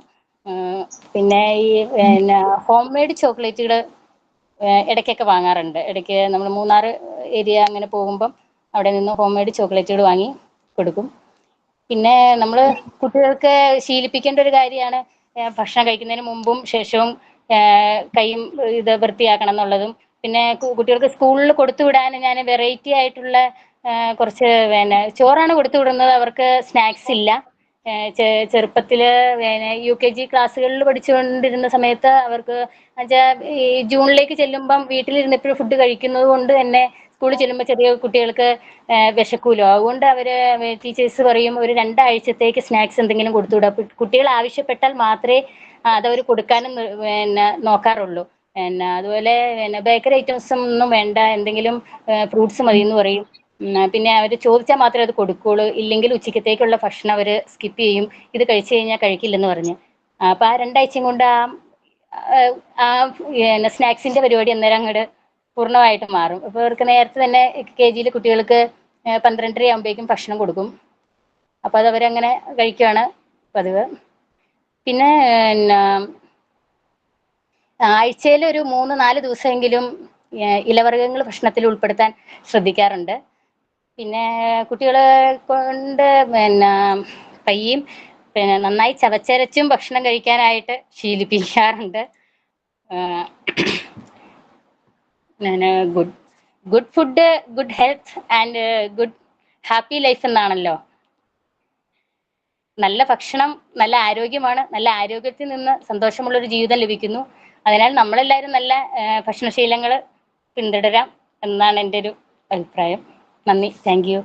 പിന്നെ ഈ ഹോം മെയ്ഡ് ചോക്ലേറ്റുകൾ ഇടയ്ക്കൊക്കെ വാങ്ങാറുണ്ട്. ഇടയ്ക്ക് നമ്മൾ മൂന്നാർ ഏരിയ അങ്ങനെ പോകുമ്പം അവിടെ നിന്ന് ഹോം മെയ്ഡ് ചോക്ലേറ്റുകൾ വാങ്ങി കൊടുക്കും. പിന്നെ നമ്മൾ കുട്ടികൾക്ക് ശീലിപ്പിക്കേണ്ട ഒരു കാര്യമാണ് ഭക്ഷണം കഴിക്കുന്നതിന് മുമ്പും ശേഷവും കൈയും ഇത് വൃത്തിയാക്കണം എന്നുള്ളതും. പിന്നെ കുട്ടികൾക്ക് സ്കൂളിൽ കൊടുത്തു വിടാൻ ഞാൻ വെറൈറ്റി ആയിട്ടുള്ള കുറച്ച് ചോറാണ് കൊടുത്തു വിടുന്നത്. അവർക്ക് സ്നാക്സ് ഇല്ല. ചെറുപ്പത്തില് UKG ക്ലാസ്സുകളിൽ പഠിച്ചുകൊണ്ടിരുന്ന സമയത്ത് അവർക്ക് ഈ ജൂണിലേക്ക് ചെല്ലുമ്പം വീട്ടിലിരുന്നിപ്പോഴും ഫുഡ് കഴിക്കുന്നത് കൊണ്ട് തന്നെ സ്കൂളിൽ ചെല്ലുമ്പോൾ ചെറിയ കുട്ടികൾക്ക് വിശക്കൂലോ. അതുകൊണ്ട് അവര് ടീച്ചേഴ്സ് പറയും ഒരു 2 ആഴ്ചത്തേക്ക് സ്നാക്സ് എന്തെങ്കിലും കൊടുത്തുവിടുക. കുട്ടികൾ ആവശ്യപ്പെട്ടാൽ മാത്രമേ അതവർ കൊടുക്കാനും നോക്കാറുള്ളൂ. അതുപോലെ ബേക്കറി ഐറ്റംസ് ഒന്നും വേണ്ട, എന്തെങ്കിലും ഫ്രൂട്ട്സ് മതി എന്ന് പറയും. പിന്നെ അവർ ചോദിച്ചാൽ മാത്രമേ അത് കൊടുക്കുകയുള്ളൂ. ഇല്ലെങ്കിൽ ഉച്ചക്കത്തേക്കുള്ള ഭക്ഷണം അവർ സ്കിപ്പ് ചെയ്യും. ഇത് കഴിച്ചു കഴിഞ്ഞാൽ കഴിക്കില്ലെന്ന് പറഞ്ഞ്. അപ്പോൾ ആ 2 ആഴ്ചയും കൊണ്ട് സ്നാക്സിന്റെ പരിപാടി അന്നേരം അങ്ങോട്ട് പൂർണ്ണമായിട്ട് മാറും. അപ്പോൾ അവർക്ക് നേരത്തെ തന്നെ KG കുട്ടികൾക്ക് 12:30 ആകുമ്പോഴേക്കും ഭക്ഷണം കൊടുക്കും. അപ്പോൾ അത് അവരങ്ങനെ കഴിക്കുകയാണ് പതിവ്. പിന്നെ ആഴ്ചയിൽ ഒരു 3-4 ദിവസമെങ്കിലും ഇലവർഗ്ഗങ്ങൾ ഭക്ഷണത്തിൽ ഉൾപ്പെടുത്താൻ ശ്രദ്ധിക്കാറുണ്ട്. പിന്നെ കുട്ടികളെ കൊണ്ട് പയ്യും നന്നായി ചവച്ചരച്ചും ഭക്ഷണം കഴിക്കാനായിട്ട് ശീലിപ്പിക്കാറുണ്ട്. Good food, good health and good happy life എന്നാണല്ലോ. നല്ല ഭക്ഷണം നല്ല ആരോഗ്യമാണ്. നല്ല ആരോഗ്യത്തിൽ നിന്ന് സന്തോഷമുള്ളൊരു ജീവിതം ലഭിക്കുന്നു. അതിനാൽ നമ്മളെല്ലാവരും നല്ല ഭക്ഷണശീലങ്ങൾ പിന്തുടരാം എന്നാണ് എൻ്റെ ഒരു അഭിപ്രായം. നന്ദി. Thank you.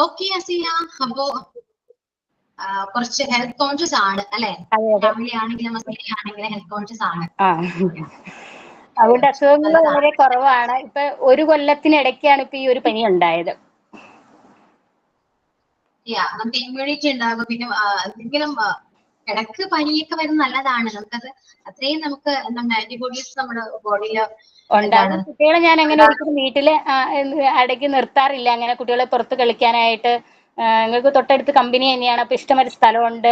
ഓക്കെ അസീന, അപ്പോ കുറച്ച് ഹെൽത്ത് കോൺഷ്യസ് ആണ് അല്ലെ? ഫാമിലി ആണെങ്കിലും ആണെങ്കിലും ഹെൽത്ത് കോൺഷ്യസ് ആണ്. അതുകൊണ്ട് അസുഖങ്ങൾ വളരെ കുറവാണ്. ഇപ്പൊ 1 കൊല്ലത്തിനിടയ്ക്കാണ് ഇപ്പൊ ഈ ഒരു പനി ഉണ്ടായത്. നമുക്ക് ഇമ്മ്യൂണിറ്റി ഉണ്ടാകും. പിന്നെ എന്തെങ്കിലും ഇടക്ക് പനിയൊക്കെ വരുന്നത് നല്ലതാണ്. നമുക്കത് അത്രയും നമുക്ക് എന്താണ് ആന്റിബോഡീസ് നമ്മുടെ ബോഡിയില് ഉണ്ടാകും. കുട്ടികളെ ഞാൻ അങ്ങനെ ഒരിക്കലും വീട്ടില് അടക്കി നിർത്താറില്ല. അങ്ങനെ കുട്ടികളെ പുറത്ത് കളിക്കാനായിട്ട് ഞങ്ങൾക്ക് തൊട്ടടുത്ത് കമ്പനി തന്നെയാണ്. അപ്പൊ ഇഷ്ടംപോലെ സ്ഥലമുണ്ട്.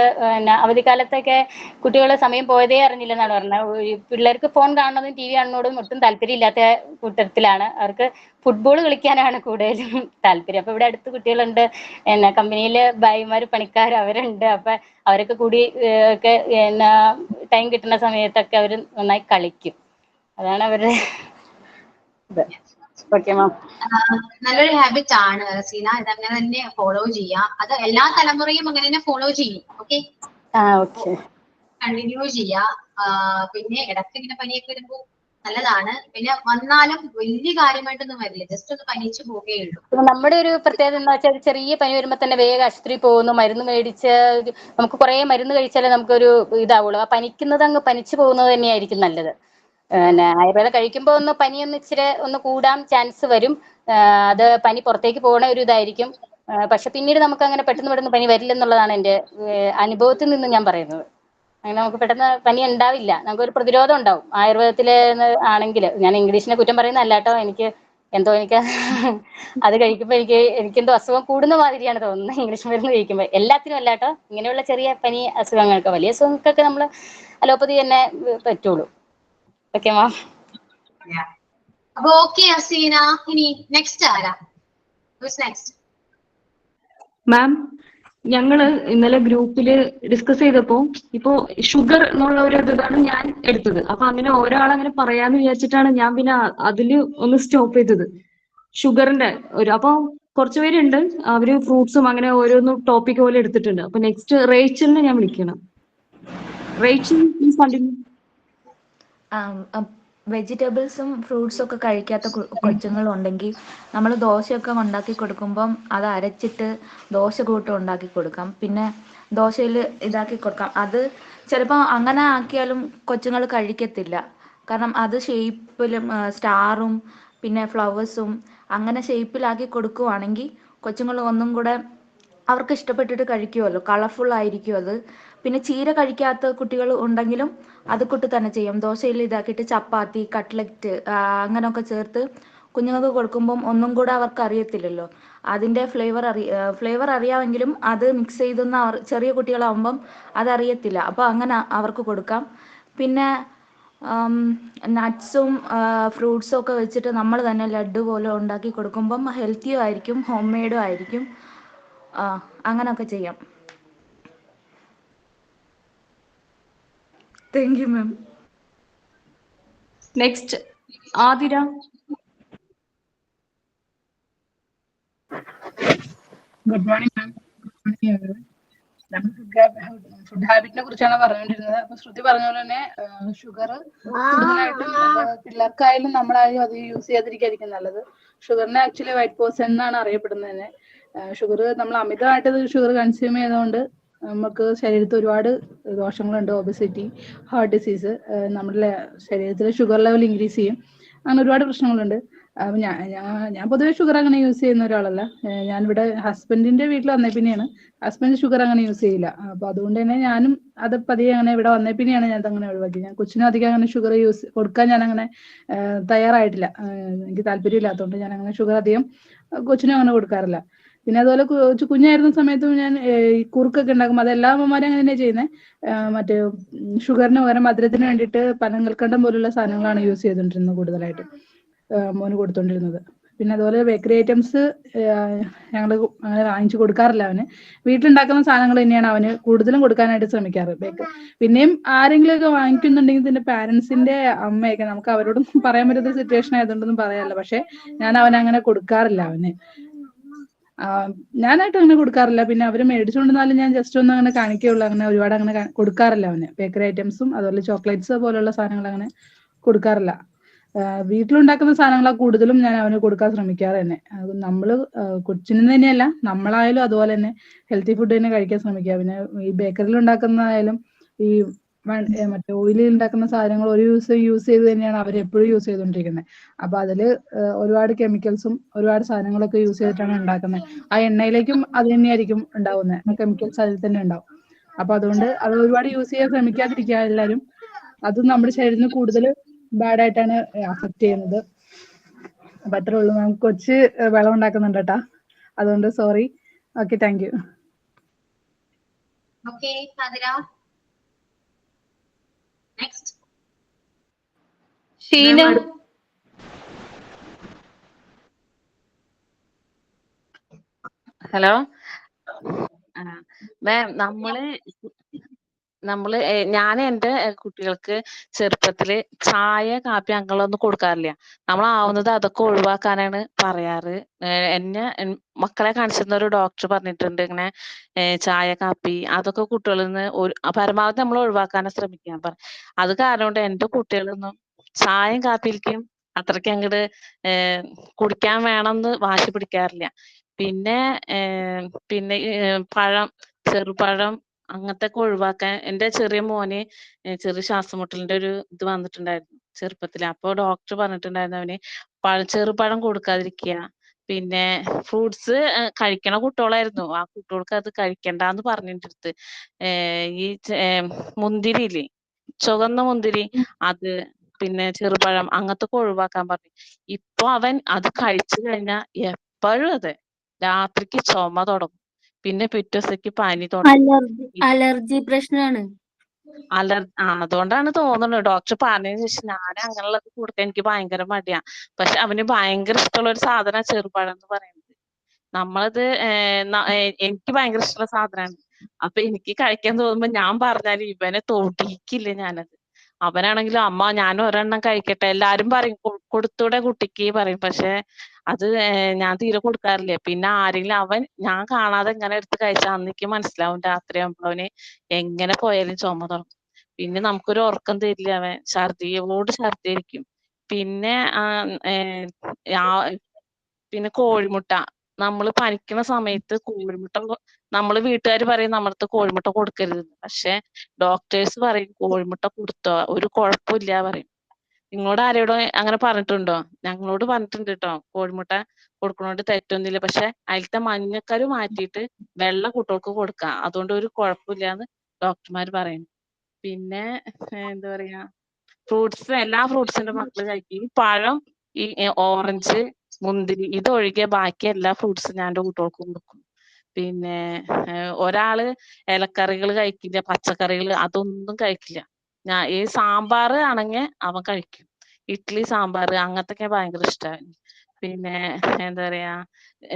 അവധിക്കാലത്തൊക്കെ കുട്ടികൾ സമയം പോയതേ അറിഞ്ഞില്ലെന്നാണ് പറഞ്ഞത്. പിള്ളേർക്ക് ഫോൺ കാണുന്നതും TV കാണുന്നതും ഒട്ടും താല്പര്യമില്ലാത്ത കൂട്ടത്തിലാണ്. അവർക്ക് ഫുട്ബോൾ കളിക്കാനാണ് കൂടുതലും താല്പര്യം. അപ്പൊ ഇവിടെ അടുത്ത് കുട്ടികളുണ്ട്, കമ്പനിയില് ഭായിമാർ പണിക്കാർ അവരുണ്ട്. അപ്പൊ അവരൊക്കെ കൂടി ഒക്കെ ടൈം കിട്ടുന്ന സമയത്തൊക്കെ അവർ നന്നായി കളിക്കും. അതാണ് അവരുടെ ഇത്. Okay ma'am. നല്ലൊരു ഹാബിറ്റ് ആണ് സീന. ഇതങ്ങനെ തന്നെ ഫോളോ ചെയ്യാം. അത് എല്ലാ തലമുറയും അങ്ങനെ തന്നെ ഫോളോ ചെയ്യും. ഓക്കെ, കണ്ടിന്യൂ ചെയ്യാ. പിന്നെ ഇടയ്ക്ക് ഇങ്ങനെ പനിയൊക്കെ വരുമ്പോൾ നല്ലതാണ്. പിന്നെ വന്നാലും വലിയ കാര്യമായിട്ടൊന്നും വരില്ല, ജസ്റ്റ് ഒന്ന് പനിച്ചു പോവുകയുള്ളൂ. നമ്മുടെ ഒരു പ്രത്യേകത എന്ന് വെച്ചാൽ ചെറിയ പനി വരുമ്പോൾ തന്നെ വേഗം ആശുപത്രിയിൽ പോകുന്നു, മരുന്ന് മേടിച്ച്. നമുക്ക് കുറെ മരുന്ന് കഴിച്ചാലേ നമുക്കൊരു ഇതാവുള്ളൂ. ആ പനിക്കുന്നത് അങ്ങ് പനിച്ചു പോകുന്നത് തന്നെയായിരിക്കും നല്ലത്. ആയുർവേദം കഴിക്കുമ്പോൾ പനിയൊന്ന് ഇച്ചിരി ഒന്ന് കൂടാൻ ചാൻസ് വരും. അത് പനി പുറത്തേക്ക് പോകണ ഒരു ഇതായിരിക്കും. പക്ഷെ പിന്നീട് നമുക്ക് അങ്ങനെ പെട്ടെന്ന് പനി വരില്ലെന്നുള്ളതാണ് എൻ്റെ അനുഭവത്തിൽ നിന്ന് ഞാൻ പറയുന്നത്. അങ്ങനെ നമുക്ക് പെട്ടെന്ന് പനി ഉണ്ടാവില്ല. നമുക്കൊരു പ്രതിരോധം ഉണ്ടാവും ആയുർവേദത്തിൽ ആണെങ്കിൽ. ഞാൻ ഇംഗ്ലീഷിനെ കുറ്റം പറയുന്നതല്ല കേട്ടോ. എനിക്ക് അത് കഴിക്കുമ്പോൾ എനിക്കെന്തോ അസുഖം കൂടുന്ന മാതിരിയാണ് തോന്നുന്നത് ഇംഗ്ലീഷ് മരുന്ന് കഴിക്കുമ്പോൾ. എല്ലാത്തിനും അല്ല കേട്ടോ, ഇങ്ങനെയുള്ള ചെറിയ പനി അസുഖങ്ങൾക്ക്. വലിയ അസുഖങ്ങൾക്കൊക്കെ നമ്മൾ അലോപ്പതി തന്നെ പറ്റുള്ളൂ. Okay ma'am. അപ്പൊ ഓക്കെ അസീന, ഇനി നെക്സ്റ്റ് ആരാ? നെക്സ്റ്റ് മാം, ഞങ്ങള് ഇന്നലെ ഗ്രൂപ്പില് ഡിസ്കസ് ചെയ്തപ്പോ ഇപ്പോ ഷുഗർ എന്നുള്ള ഒരു ഇതാണ് ഞാൻ എടുത്തത്. അപ്പൊ അങ്ങനെ ഒരാളങ്ങനെ പറയാന്ന് വിചാരിച്ചിട്ടാണ് ഞാൻ പിന്നെ അതില് ഒന്ന് സ്റ്റോപ്പ് ചെയ്തത്. ഷുഗറിന്റെ അപ്പൊ കുറച്ചു പേരുണ്ട്, അവര് ഫ്രൂട്ട്സും അങ്ങനെ ഓരോന്നും ടോപ്പിക് പോലെ എടുത്തിട്ടുണ്ട്. അപ്പൊ നെക്സ്റ്റ് റേച്ചലിനെ ഞാൻ വിളിക്കണം. Rachel please continue. വെജിറ്റബിൾസും ഫ്രൂട്ട്സും ഒക്കെ കഴിക്കാത്ത കൊച്ചുങ്ങളുണ്ടെങ്കിൽ നമ്മൾ ദോശയൊക്കെ ഉണ്ടാക്കി കൊടുക്കുമ്പം അത് അരച്ചിട്ട് ദോശ കൂട്ട് ഉണ്ടാക്കി കൊടുക്കാം. പിന്നെ ദോശയിൽ ഇതാക്കി കൊടുക്കാം. അത് ചിലപ്പോൾ അങ്ങനെ ആക്കിയാലും കൊച്ചുങ്ങൾ കഴിക്കത്തില്ല. കാരണം അത് ഷേപ്പിലും സ്റ്റാറും പിന്നെ ഫ്ലവേഴ്സും അങ്ങനെ ഷേപ്പിലാക്കി കൊടുക്കുവാണെങ്കിൽ കൊച്ചുങ്ങൾ ഒന്നും കൂടെ അവർക്ക് ഇഷ്ടപ്പെട്ടിട്ട് കഴിക്കുമല്ലോ, കളർഫുൾ ആയിരിക്കും അത്. പിന്നെ ചീര കഴിക്കാത്ത കുട്ടികൾ ഉണ്ടെങ്കിലും അത് കൂട്ട് തന്നെ ചെയ്യാം. ദോശയിൽ ഇതാക്കിയിട്ട് ചപ്പാത്തി, കട്ട്ലറ്റ് അങ്ങനെയൊക്കെ ചേർത്ത് കുഞ്ഞുങ്ങൾക്ക് കൊടുക്കുമ്പം ഒന്നും കൂടെ അവർക്ക് അറിയത്തില്ലല്ലോ, അതിൻ്റെ ഫ്ലേവർ അറിയാമെങ്കിലും അത് മിക്സ് ചെയ്തൊന്നും ചെറിയ കുട്ടികളാകുമ്പം അതറിയത്തില്ല. അപ്പോൾ അങ്ങനെ അവർക്ക് കൊടുക്കാം. പിന്നെ നട്ട്സും ഫ്രൂട്ട്സും ഒക്കെ വെച്ചിട്ട് നമ്മൾ തന്നെ ലഡ്ഡു പോലെ ഉണ്ടാക്കി കൊടുക്കുമ്പം ഹെൽത്തിയും ആയിരിക്കും, ഹോം മെയ്ഡും ആയിരിക്കും. അങ്ങനൊക്കെ ചെയ്യാം. Thank you ma'am. Next Athira. Good morning ma'am. നമ്മൾ ഫുഡ് ഹാബിറ്റിനെ കുറിച്ചാണ് പറഞ്ഞുകൊണ്ടിരുന്നത്. അപ്പൊ ശ്രുതി പറഞ്ഞ പോലെ തന്നെ ഷുഗർ കൂടുതലായിട്ടും പിള്ളേർക്കായാലും നമ്മളായാലും അത് യൂസ് ചെയ്യാതിരിക്കായിരിക്കും നല്ലത്. ഷുഗറിനെ ആക്ച്വലി വൈറ്റ് പോസൺ എന്നാണ് അറിയപ്പെടുന്നത് തന്നെ. ഷുഗർ നമ്മൾ അമിതമായിട്ട് ഷുഗർ കൺസ്യൂം ചെയ്തുകൊണ്ട് നമുക്ക് ശരീരത്തിൽ ഒരുപാട് ദോഷങ്ങളുണ്ട്. ഒബസിറ്റി, ഹാർട്ട് ഡിസീസ്, നമ്മുടെ ശരീരത്തിലെ ഷുഗർ ലെവൽ ഇൻക്രീസ് ചെയ്യും. അങ്ങനെ ഒരുപാട് പ്രശ്നങ്ങളുണ്ട്. അപ്പൊ ഞാൻ പൊതുവെ ഷുഗർ അങ്ങനെ യൂസ് ചെയ്യുന്ന ഒരാളല്ല. ഞാനിവിടെ ഹസ്ബൻഡിന്റെ വീട്ടിൽ വന്നേ പിന്നെയാണ്. ഹസ്ബൻഡ് ഷുഗർ അങ്ങനെ യൂസ് ചെയ്യില്ല. അപ്പൊ അതുകൊണ്ട് തന്നെ ഞാനും അത് പതിയെ അങ്ങനെ ഇവിടെ വന്നേ പിന്നെയാണ് ഞാൻ അങ്ങനെ ഒഴിവാക്കി. ഞാൻ കൊച്ചിനും അധികം അങ്ങനെ ഷുഗർ കൊടുക്കാൻ ഞാൻ അങ്ങനെ തയ്യാറായിട്ടില്ല. എനിക്ക് താല്പര്യമില്ലാത്തതുകൊണ്ട് ഞാൻ അങ്ങനെ ഷുഗർ അധികം കൊച്ചിനും അങ്ങനെ കൊടുക്കാറില്ല. പിന്നെ അതുപോലെ കുഞ്ഞായിരുന്ന സമയത്തും ഞാൻ ഈ കുറുക്കൊക്കെ ഉണ്ടാക്കും. അത് എല്ലാ അമ്മമാരും അങ്ങനെ തന്നെയാണ് ചെയ്യുന്നത്. മറ്റേ ഷുഗറിന് പകരം മധുരത്തിന് വേണ്ടിയിട്ട് പനങ്ങൽക്കണ്ടം പോലുള്ള സാധനങ്ങളാണ് യൂസ് ചെയ്തുകൊണ്ടിരുന്നത് കൂടുതലായിട്ട് മോന് കൊടുത്തോണ്ടിരുന്നത്. പിന്നെ അതുപോലെ ബേക്കറി ഐറ്റംസ് ഞങ്ങൾ അങ്ങനെ വാങ്ങിച്ചു കൊടുക്കാറില്ല. അവന് വീട്ടിലുണ്ടാക്കുന്ന സാധനങ്ങൾ തന്നെയാണ് അവന് കൂടുതലും കൊടുക്കാനായിട്ട് ശ്രമിക്കാറ്. പിന്നെയും ആരെങ്കിലും ഒക്കെ വാങ്ങിക്കുന്നുണ്ടെങ്കിൽ തന്നെ പാരന്റ്സിന്റെ അമ്മയൊക്കെ, നമുക്ക് അവരോടൊന്നും പറയാൻ പറ്റുന്ന സിറ്റുവേഷൻ ആയതുകൊണ്ടൊന്നും പറയാറില്ല. പക്ഷെ ഞാൻ അവനങ്ങനെ കൊടുക്കാറില്ല. ഞാനായിട്ട് അങ്ങനെ കൊടുക്കാറില്ല. പിന്നെ അവര് മേടിച്ചുകൊണ്ടിരുന്നാലും ഞാൻ ജസ്റ്റ് ഒന്ന് അങ്ങനെ കാണിക്കുകയുള്ളൂ. അങ്ങനെ ഒരുപാട് അങ്ങനെ കൊടുക്കാറില്ല അവന്. ബേക്കറി ഐറ്റംസും അതുപോലെ ചോക്ലേറ്റ്സ് പോലുള്ള സാധനങ്ങൾ അങ്ങനെ കൊടുക്കാറില്ല. വീട്ടിലുണ്ടാക്കുന്ന സാധനങ്ങളാണ് കൂടുതലും ഞാൻ അവന് കൊടുക്കാൻ ശ്രമിക്കാറ് തന്നെ. അത് നമ്മള് കൊച്ചിന് തന്നെയല്ല, നമ്മളായാലും അതുപോലെ തന്നെ ഹെൽത്തി ഫുഡ് തന്നെ കഴിക്കാൻ ശ്രമിക്കുക. പിന്നെ ഈ ബേക്കറിയിൽ ഉണ്ടാക്കുന്നതായാലും ഈ മറ്റേ ഓയിലിൽ ഉണ്ടാക്കുന്ന സാധനങ്ങൾ ഒരു യൂസ് ചെയ്ത് തന്നെയാണ് അവർ എപ്പോഴും യൂസ് ചെയ്തുകൊണ്ടിരിക്കുന്നത്. അപ്പൊ അതില് ഒരുപാട് കെമിക്കൽസും ഒരുപാട് സാധനങ്ങളൊക്കെ യൂസ് ചെയ്തിട്ടാണ് ഉണ്ടാക്കുന്നത്. ആ എണ്ണയിലേക്കും അത് തന്നെയായിരിക്കും ഉണ്ടാവുന്നത്. കെമിക്കൽസ് അതിൽ തന്നെ ഉണ്ടാവും. അപ്പൊ അതുകൊണ്ട് അത് ഒരുപാട് യൂസ് ചെയ്യാൻ ശ്രമിക്കാതിരിക്കുക എല്ലാവരും. അത് നമ്മുടെ ശരീരത്തിന് കൂടുതൽ ബാഡ് ആയിട്ടാണ് അഫക്ട് ചെയ്യുന്നത്. അപ്പൊ അത്രേ ഉള്ളൂ. നമുക്ക് കൊച്ച് വെള്ളം ഉണ്ടാക്കുന്നുണ്ട് കേട്ടാ, അതുകൊണ്ട് sorry. Okay, thank you. Okay Athira. Next Sheena. Hello ma'am, ഞാൻ എൻ്റെ കുട്ടികൾക്ക് ചെറുപ്പത്തില് ചായ, കാപ്പി അങ്ങനെയൊന്നും കൊടുക്കാറില്ല. നമ്മളാവുന്നത് അതൊക്കെ ഒഴിവാക്കാനാണ് പറയാറ്. എന്നെ മക്കളെ കാണിച്ചിരുന്ന ഒരു ഡോക്ടർ പറഞ്ഞിട്ടുണ്ട്, ഇങ്ങനെ ചായ, കാപ്പി അതൊക്കെ കുട്ടികളിൽ നിന്ന് പരമാവധി നമ്മൾ ഒഴിവാക്കാനാണ് ശ്രമിക്കാൻ പറ. അത് കാരണം കൊണ്ട് എൻ്റെ കുട്ടികളൊന്നും ചായയും കാപ്പിയിലേക്കും അത്രയ്ക്ക് അങ്ങോട്ട് കുടിക്കാൻ വേണമെന്ന് വാശി പിടിക്കാറില്ല. പിന്നെ പഴം, ചെറുപഴം അങ്ങനത്തെ ഒക്കെ ഒഴിവാക്കാൻ. എൻ്റെ ചെറിയ മോന് ചെറിയ ശ്വാസമുട്ടലിന്റെ ഒരു ഇത് വന്നിട്ടുണ്ടായിരുന്നു ചെറുപ്പത്തിൽ. അപ്പൊ ഡോക്ടർ പറഞ്ഞിട്ടുണ്ടായിരുന്നു അവന് ചെറുപഴം കൊടുക്കാതിരിക്കുക. പിന്നെ ഫ്രൂട്ട്സ് കഴിക്കണ കുട്ടികളായിരുന്നു. ആ കുട്ടികൾക്ക് അത് കഴിക്കണ്ടെന്ന് പറഞ്ഞിട്ട് ഈ മുന്തിരി ഇല്ലേ, ചുവന്ന മുന്തിരി, അത് പിന്നെ ചെറുപഴം അങ്ങനത്തെ ഒക്കെ ഒഴിവാക്കാൻ പറഞ്ഞു. ഇപ്പൊ അവൻ അത് കഴിച്ചു കഴിഞ്ഞാൽ എപ്പോഴും അതെ, രാത്രിക്ക് ചുമ തുടങ്ങും, പിന്നെ പിറ്റേ ദിവസത്തേക്ക് പനി തുടങ്ങും. അലർജി പ്രശ്നമാണ്. അതുകൊണ്ടാണ് തോന്നുന്നത് ഡോക്ടർ പറഞ്ഞതിന് ശേഷം ഞാൻ അങ്ങനെയുള്ളത് കൊടുക്കാൻ എനിക്ക് ഭയങ്കര മടിയാ. പക്ഷെ അവന് ഭയങ്കര ഇഷ്ടമുള്ള ഒരു സാധന ചെറുപഴം എന്ന് പറയുന്നത്. നമ്മളത് എനിക്ക് ഭയങ്കര ഇഷ്ടമുള്ള സാധനമാണ്. അപ്പൊ എനിക്ക് കഴിക്കാൻ തോന്നുമ്പോ ഞാൻ പറഞ്ഞാല് ഇവനെ തൊടിക്കില്ല ഞാനത്. അവനാണെങ്കിലും അമ്മ ഞാൻ ഒരെണ്ണം കഴിക്കട്ടെ, എല്ലാരും പറയും കൊടുത്തൂടെ കുട്ടിക്ക് പറയും. പക്ഷെ അത് ഞാൻ തീരെ കൊടുക്കാറില്ല. പിന്നെ ആരെങ്കിലും ഞാൻ കാണാതെ ഇങ്ങനെ എടുത്ത് കഴിച്ചാൽ അന്നെനിക്ക് മനസ്സിലാവും രാത്രിയാകുമ്പോ അവന് എങ്ങനെ പോയാലും ചുമ തുടങ്ങും. പിന്നെ നമുക്കൊരു ഉറക്കം തരില്ല. അവൻ ഛർദിയായിരിക്കും. പിന്നെ പിന്നെ കോഴിമുട്ട, നമ്മള് പനിക്കുന്ന സമയത്ത് കോഴിമുട്ട, നമ്മള് വീട്ടുകാർ പറയും നമ്മളടുത്ത് കോഴിമുട്ട കൊടുക്കരുത്. പക്ഷെ ഡോക്ടേഴ്സ് പറയും കോഴിമുട്ട കൊടുത്തോ ഒരു കുഴപ്പമില്ല പറയും. നിങ്ങളോട് ആരോടും അങ്ങനെ പറഞ്ഞിട്ടുണ്ടോ? ഞങ്ങളോട് പറഞ്ഞിട്ടുണ്ട് കേട്ടോ, കോഴിമുട്ട കൊടുക്കണോണ്ട് തെറ്റൊന്നുമില്ല. പക്ഷെ അതിലത്തെ മഞ്ഞക്കരു മാറ്റിയിട്ട് വെള്ള കുട്ടികൾക്ക് കൊടുക്കാം, അതുകൊണ്ട് ഒരു കുഴപ്പമില്ലാന്ന് ഡോക്ടർമാർ പറയുന്നു. പിന്നെ എന്താ പറയാ, ഫ്രൂട്ട്സ് എല്ലാ ഫ്രൂട്ട്സിന്റെ മക്കള് കഴിക്കും. ഈ പഴം, ഈ ഓറഞ്ച്, മുന്തിരി ഇതൊഴികെ ബാക്കി എല്ലാ ഫ്രൂട്ട്സും ഞാൻ എൻ്റെ കുട്ടികൾക്ക് കൊടുക്കും. പിന്നെ ഒരാള് ഇലക്കറികൾ കഴിക്കില്ല, പച്ചക്കറികൾ അതൊന്നും കഴിക്കില്ല. ഈ സാമ്പാർ ആണെങ്കിൽ അവൻ കഴിക്കും. ഇഡ്ഡലി, സാമ്പാർ അങ്ങനത്തെ ഭയങ്കര ഇഷ്ടമാണ്. പിന്നെ എന്താ പറയാ,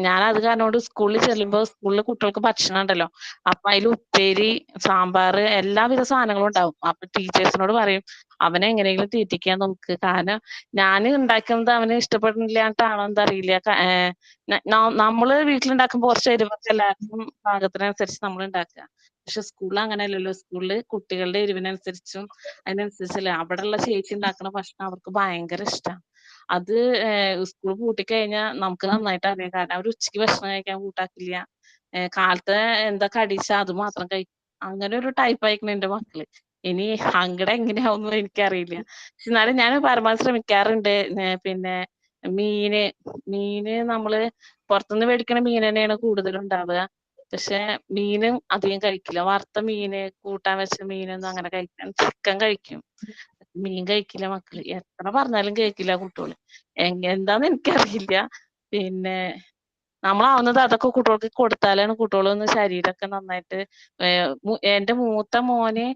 ഞാൻ അത് കാരണം കൊണ്ട് സ്കൂളിൽ ചെല്ലുമ്പോ സ്കൂളിൽ കുട്ടികൾക്ക് ഭക്ഷണം ഉണ്ടല്ലോ, അപ്പൊ അതിൽ ഉപ്പേരി, സാമ്പാറ്, എല്ലാവിധ സാധനങ്ങളും ഉണ്ടാവും. അപ്പൊ ടീച്ചേഴ്സിനോട് പറയും അവനെ എങ്ങനെയെങ്കിലും തീറ്റിക്കാൻ നോക്ക്. കാരണം ഞാൻ ഉണ്ടാക്കുന്നത് അവന് ഇഷ്ടപ്പെടുന്നില്ലാണ്ടാണോ എന്താ അറിയില്ല. നമ്മള് വീട്ടിലുണ്ടാക്കുമ്പോ കുറച്ച് എരിവൊക്കെ എല്ലാവർക്കും പാകത്തിനനുസരിച്ച് നമ്മൾ ഉണ്ടാക്കുക. പക്ഷെ സ്കൂളിൽ അങ്ങനെയല്ലല്ലോ. സ്കൂളിൽ കുട്ടികളുടെ എരിവിനനുസരിച്ചും അതിനനുസരിച്ചല്ലേ. അവിടെയുള്ള ചേച്ചി ഉണ്ടാക്കുന്ന ഭക്ഷണം അവർക്ക് ഭയങ്കര ഇഷ്ടമാണ്. അത് സ്കൂൾ പൂട്ടിക്കഴിഞ്ഞാൽ നമുക്ക് നന്നായിട്ട് അറിയാം. കാരണം അവർ ഉച്ചയ്ക്ക് ഭക്ഷണം കഴിക്കാൻ കൂട്ടാക്കില്ല. കാലത്തെ എന്താ കടിച്ചാ അത് മാത്രം കഴിക്കും. അങ്ങനെ ഒരു ടൈപ്പ് ആയിരിക്കണം എന്റെ മക്കള്. ഇനി അങ്ങടെ എങ്ങനെയാവുന്നു എനിക്കറിയില്ല. പക്ഷെ എന്നാലും ഞാൻ പരമാവധി ശ്രമിക്കാറുണ്ട്. പിന്നെ മീന് നമ്മള് പുറത്തുനിന്ന് മേടിക്കണ മീൻ തന്നെയാണ് കൂടുതലും ഉണ്ടാവുക. പക്ഷെ മീനും അധികം കഴിക്കില്ല. വറുത്ത മീന്, കൂട്ടാൻ വെച്ച മീനൊന്നും അങ്ങനെ കഴിക്കാൻ. ചിക്കൻ കഴിക്കും, മീൻ കഴിക്കില്ല മക്കള്. എത്ര പറഞ്ഞാലും കേൾക്കില്ല കുട്ടികള്. എന്താന്ന് എനിക്കറിയില്ല. പിന്നെ നമ്മളാവുന്നത് അതൊക്കെ കുട്ടികൾക്ക് കൊടുത്താലാണ് കുട്ടികളൊന്ന് ശരീരമൊക്കെ നന്നായിട്ട്. എന്റെ മൂത്ത മോന്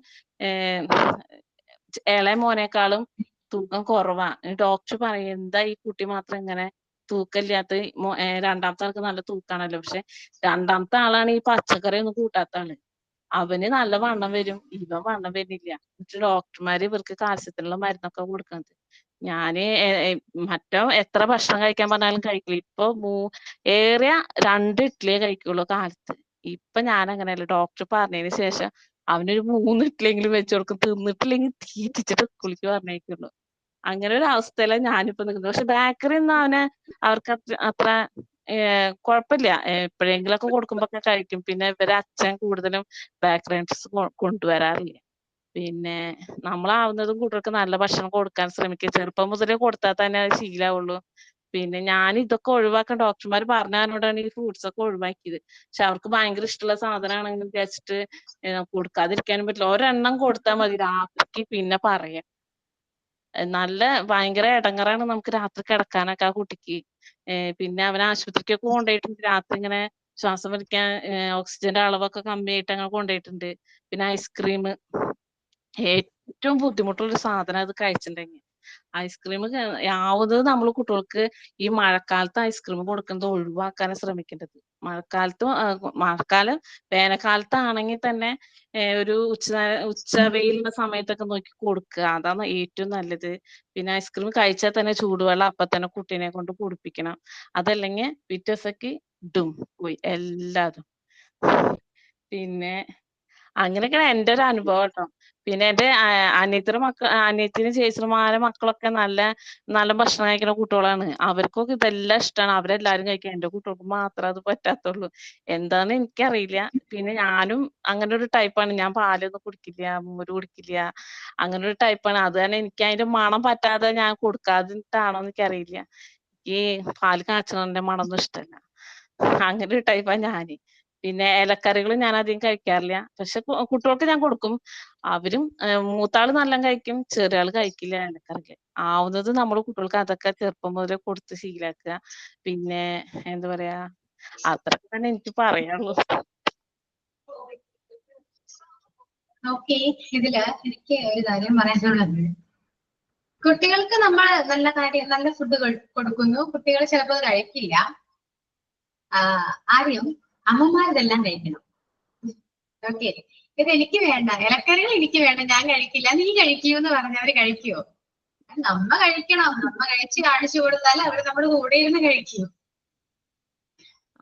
ഇളയ മോനേക്കാളും തൂക്കം കുറവാ. ഡോക്ടർ പറയും എന്താ ഈ കുട്ടി മാത്രം ഇങ്ങനെ തൂക്കമില്ലാത്ത. രണ്ടാമത്തെ ആൾക്ക് നല്ല തൂക്കാണല്ലോ. പക്ഷെ രണ്ടാമത്തെ ആളാണ് ഈ പച്ചക്കറി ഒന്നും കൂട്ടാത്ത ആള്. അവന് നല്ല വണ്ണം വരും, ഇവൻ വണ്ണം വരുന്നില്ല. എന്നിട്ട് ഡോക്ടർമാര് ഇവർക്ക് കാൽസ്യത്തിനുള്ള മരുന്നൊക്കെ കൊടുക്കുന്നത്. ഞാന് മറ്റോ എത്ര ഭക്ഷണം കഴിക്കാൻ പറഞ്ഞാലും കഴിക്കില്ല. ഇപ്പൊ ഏറിയ 2 ഇഡ്ഡലിയെ കഴിക്കുള്ളൂ കാലത്ത്. ഇപ്പൊ ഞാൻ അങ്ങനെയല്ല. ഡോക്ടർ പറഞ്ഞതിന് ശേഷം അവനൊരു 3 ഇഡ്ഡലിയെങ്കിലും വെച്ച് കൊടുക്കും. തിന്നിട്ടില്ലെങ്കിൽ തീറ്റിച്ചിട്ട് സ്കൂളിലേക്ക് പറഞ്ഞേക്കുള്ളൂ. അങ്ങനെ ഒരു അവസ്ഥയിലാണ് ഞാനിപ്പോ നിൽക്കുന്നത്. പക്ഷെ ബേക്കറി ഒന്നും അവർക്ക് അത്ര കുഴപ്പമില്ല. എപ്പോഴെങ്കിലൊക്കെ കൊടുക്കുമ്പോഴൊക്കെ കഴിക്കും. പിന്നെ ഇവരെ അച്ഛൻ കൂടുതലും ബേക്കറി ഐറ്റംസ് കൊണ്ടുവരാറില്ല. പിന്നെ നമ്മളാവുന്നതും കുട്ടികൾക്ക് നല്ല ഭക്ഷണം കൊടുക്കാൻ ശ്രമിക്കുക. ചെറുപ്പം മുതലേ കൊടുത്താൽ തന്നെ അത് ശീലാവുള്ളൂ. പിന്നെ ഞാൻ ഇതൊക്കെ ഒഴിവാക്കാൻ ഡോക്ടർമാർ പറഞ്ഞതുകൊണ്ടാണ് ഈ ഫ്രൂട്ട്സ് ഒക്കെ ഒഴിവാക്കിയത്. പക്ഷെ അവർക്ക് ഭയങ്കര ഇഷ്ടമുള്ള സാധനമാണെന്ന് വിചാരിച്ചിട്ട് കൊടുക്കാതിരിക്കാനും പറ്റില്ല. ഒരെണ്ണം കൊടുത്താൽ മതി രാത്രിക്ക്, പിന്നെ പറയാം. നല്ല ഭയങ്കര ഇടങ്ങറാണ് നമുക്ക് രാത്രി കിടക്കാനൊക്കെ ആ കുട്ടിക്ക്. പിന്നെ അവൻ ആശുപത്രിക്കൊക്കെ കൊണ്ടുപോയിട്ടുണ്ട്. രാത്രി ഇങ്ങനെ ശ്വാസം വലിക്കാൻ ഓക്സിജന്റെ അളവൊക്കെ കമ്മിയായിട്ട് അങ്ങനെ കൊണ്ടുപോയിട്ടുണ്ട്. പിന്നെ ഐസ്ക്രീം ഏറ്റവും ബുദ്ധിമുട്ടുള്ളൊരു സാധനം അത് കഴിച്ചിട്ടുണ്ടെങ്കിൽ. ഐസ്ക്രീം ആവുന്നത് നമ്മൾ കുട്ടികൾക്ക് ഈ മഴക്കാലത്ത് ഐസ്ക്രീം കൊടുക്കുന്നത് ഒഴിവാക്കാനാണ് ശ്രമിക്കേണ്ടത്. മഴക്കാലം വേനൽക്കാലത്താണെങ്കിൽ തന്നെ ഒരു ഉച്ച വെയിലുള്ള സമയത്തൊക്കെ നോക്കി കൊടുക്കുക. അതാണ് ഏറ്റവും നല്ലത്. പിന്നെ ഐസ്ക്രീം കഴിച്ചാൽ തന്നെ ചൂടുവെള്ളം അപ്പൊ തന്നെ കുട്ടീനെ കൊണ്ട് കുടിപ്പിക്കണം. അതല്ലെങ്കിൽ പിറ്റേ ദിവസത്തേക്ക് ഇടും പോയി എല്ലാതും. പിന്നെ അങ്ങനെയൊക്കെയാണ് എന്റെ ഒരു അനുഭവം കേട്ടോ. പിന്നെ എന്റെ അനിയത്തിനും ചേച്ചിമാരെ മക്കളൊക്കെ നല്ല നല്ല ഭക്ഷണം കഴിക്കുന്ന കുട്ടികളാണ്. അവർക്കൊക്കെ ഇതെല്ലാം ഇഷ്ടമാണ്. അവരെല്ലാരും കഴിക്കും. എന്റെ കുട്ടികൾക്ക് മാത്രമേ അത് പറ്റാത്തുള്ളൂ. എന്താന്ന് എനിക്കറിയില്ല. പിന്നെ ഞാനും അങ്ങനെ ഒരു ടൈപ്പാണ്. ഞാൻ പാലൊന്നും കുടിക്കില്ല, മോര് കുടിക്കില്ല. അങ്ങനെ ഒരു ടൈപ്പാണ്. അത് തന്നെ എനിക്ക് അതിന്റെ മണം പറ്റാതെ ഞാൻ കൊടുക്കാതിട്ടാണോ എനിക്കറിയില്ല. ഈ പാല് കാച്ചണതിന്റെ മണമൊന്നും ഇഷ്ടമല്ല. അങ്ങനെ ഒരു ടൈപ്പാണ് ഞാന്. പിന്നെ ഇലക്കറികൾ ഞാൻ അധികം കഴിക്കാറില്ല. പക്ഷെ കുട്ടികൾക്ക് ഞാൻ കൊടുക്കും. അവരും മൂത്താള് നല്ല കഴിക്കും, ചെറിയ ആള് കഴിക്കില്ല ഇലക്കറികൾ. ആവുന്നത് നമ്മൾ കുട്ടികൾക്ക് അതൊക്കെ ചെറുപ്പം മുതലേ കൊടുത്ത് ശീലാക്കുക. പിന്നെ എന്താ പറയാ, അത്രയൊക്കെ തന്നെ എനിക്ക് പറയാനുള്ളൂ. ഓക്കെ, ഇതില് എനിക്ക് ഒരു കാര്യം പറയാനുള്ളത്, കുട്ടികൾക്ക് നമ്മൾ നല്ല ഫുഡ് കൊടുക്കുന്നു. കുട്ടികൾ ചിലപ്പോൾ കഴിക്കില്ല. ആദ്യം അമ്മമാരിതെല്ലാം കഴിക്കണം. ഓക്കെ, ഇത് എനിക്ക് വേണ്ട, ഇലക്കറികൾ എനിക്ക് വേണ്ട, ഞാൻ കഴിക്കില്ല, നീ കഴിക്കൂ എന്ന് പറഞ്ഞവര് കഴിക്കുവോ? നമ്മ കഴിക്കണം. നമ്മ കഴിച്ച് കാണിച്ചു കൊടുത്താൽ അവര് നമ്മുടെ കൂടെ ഇരുന്ന് കഴിക്കും.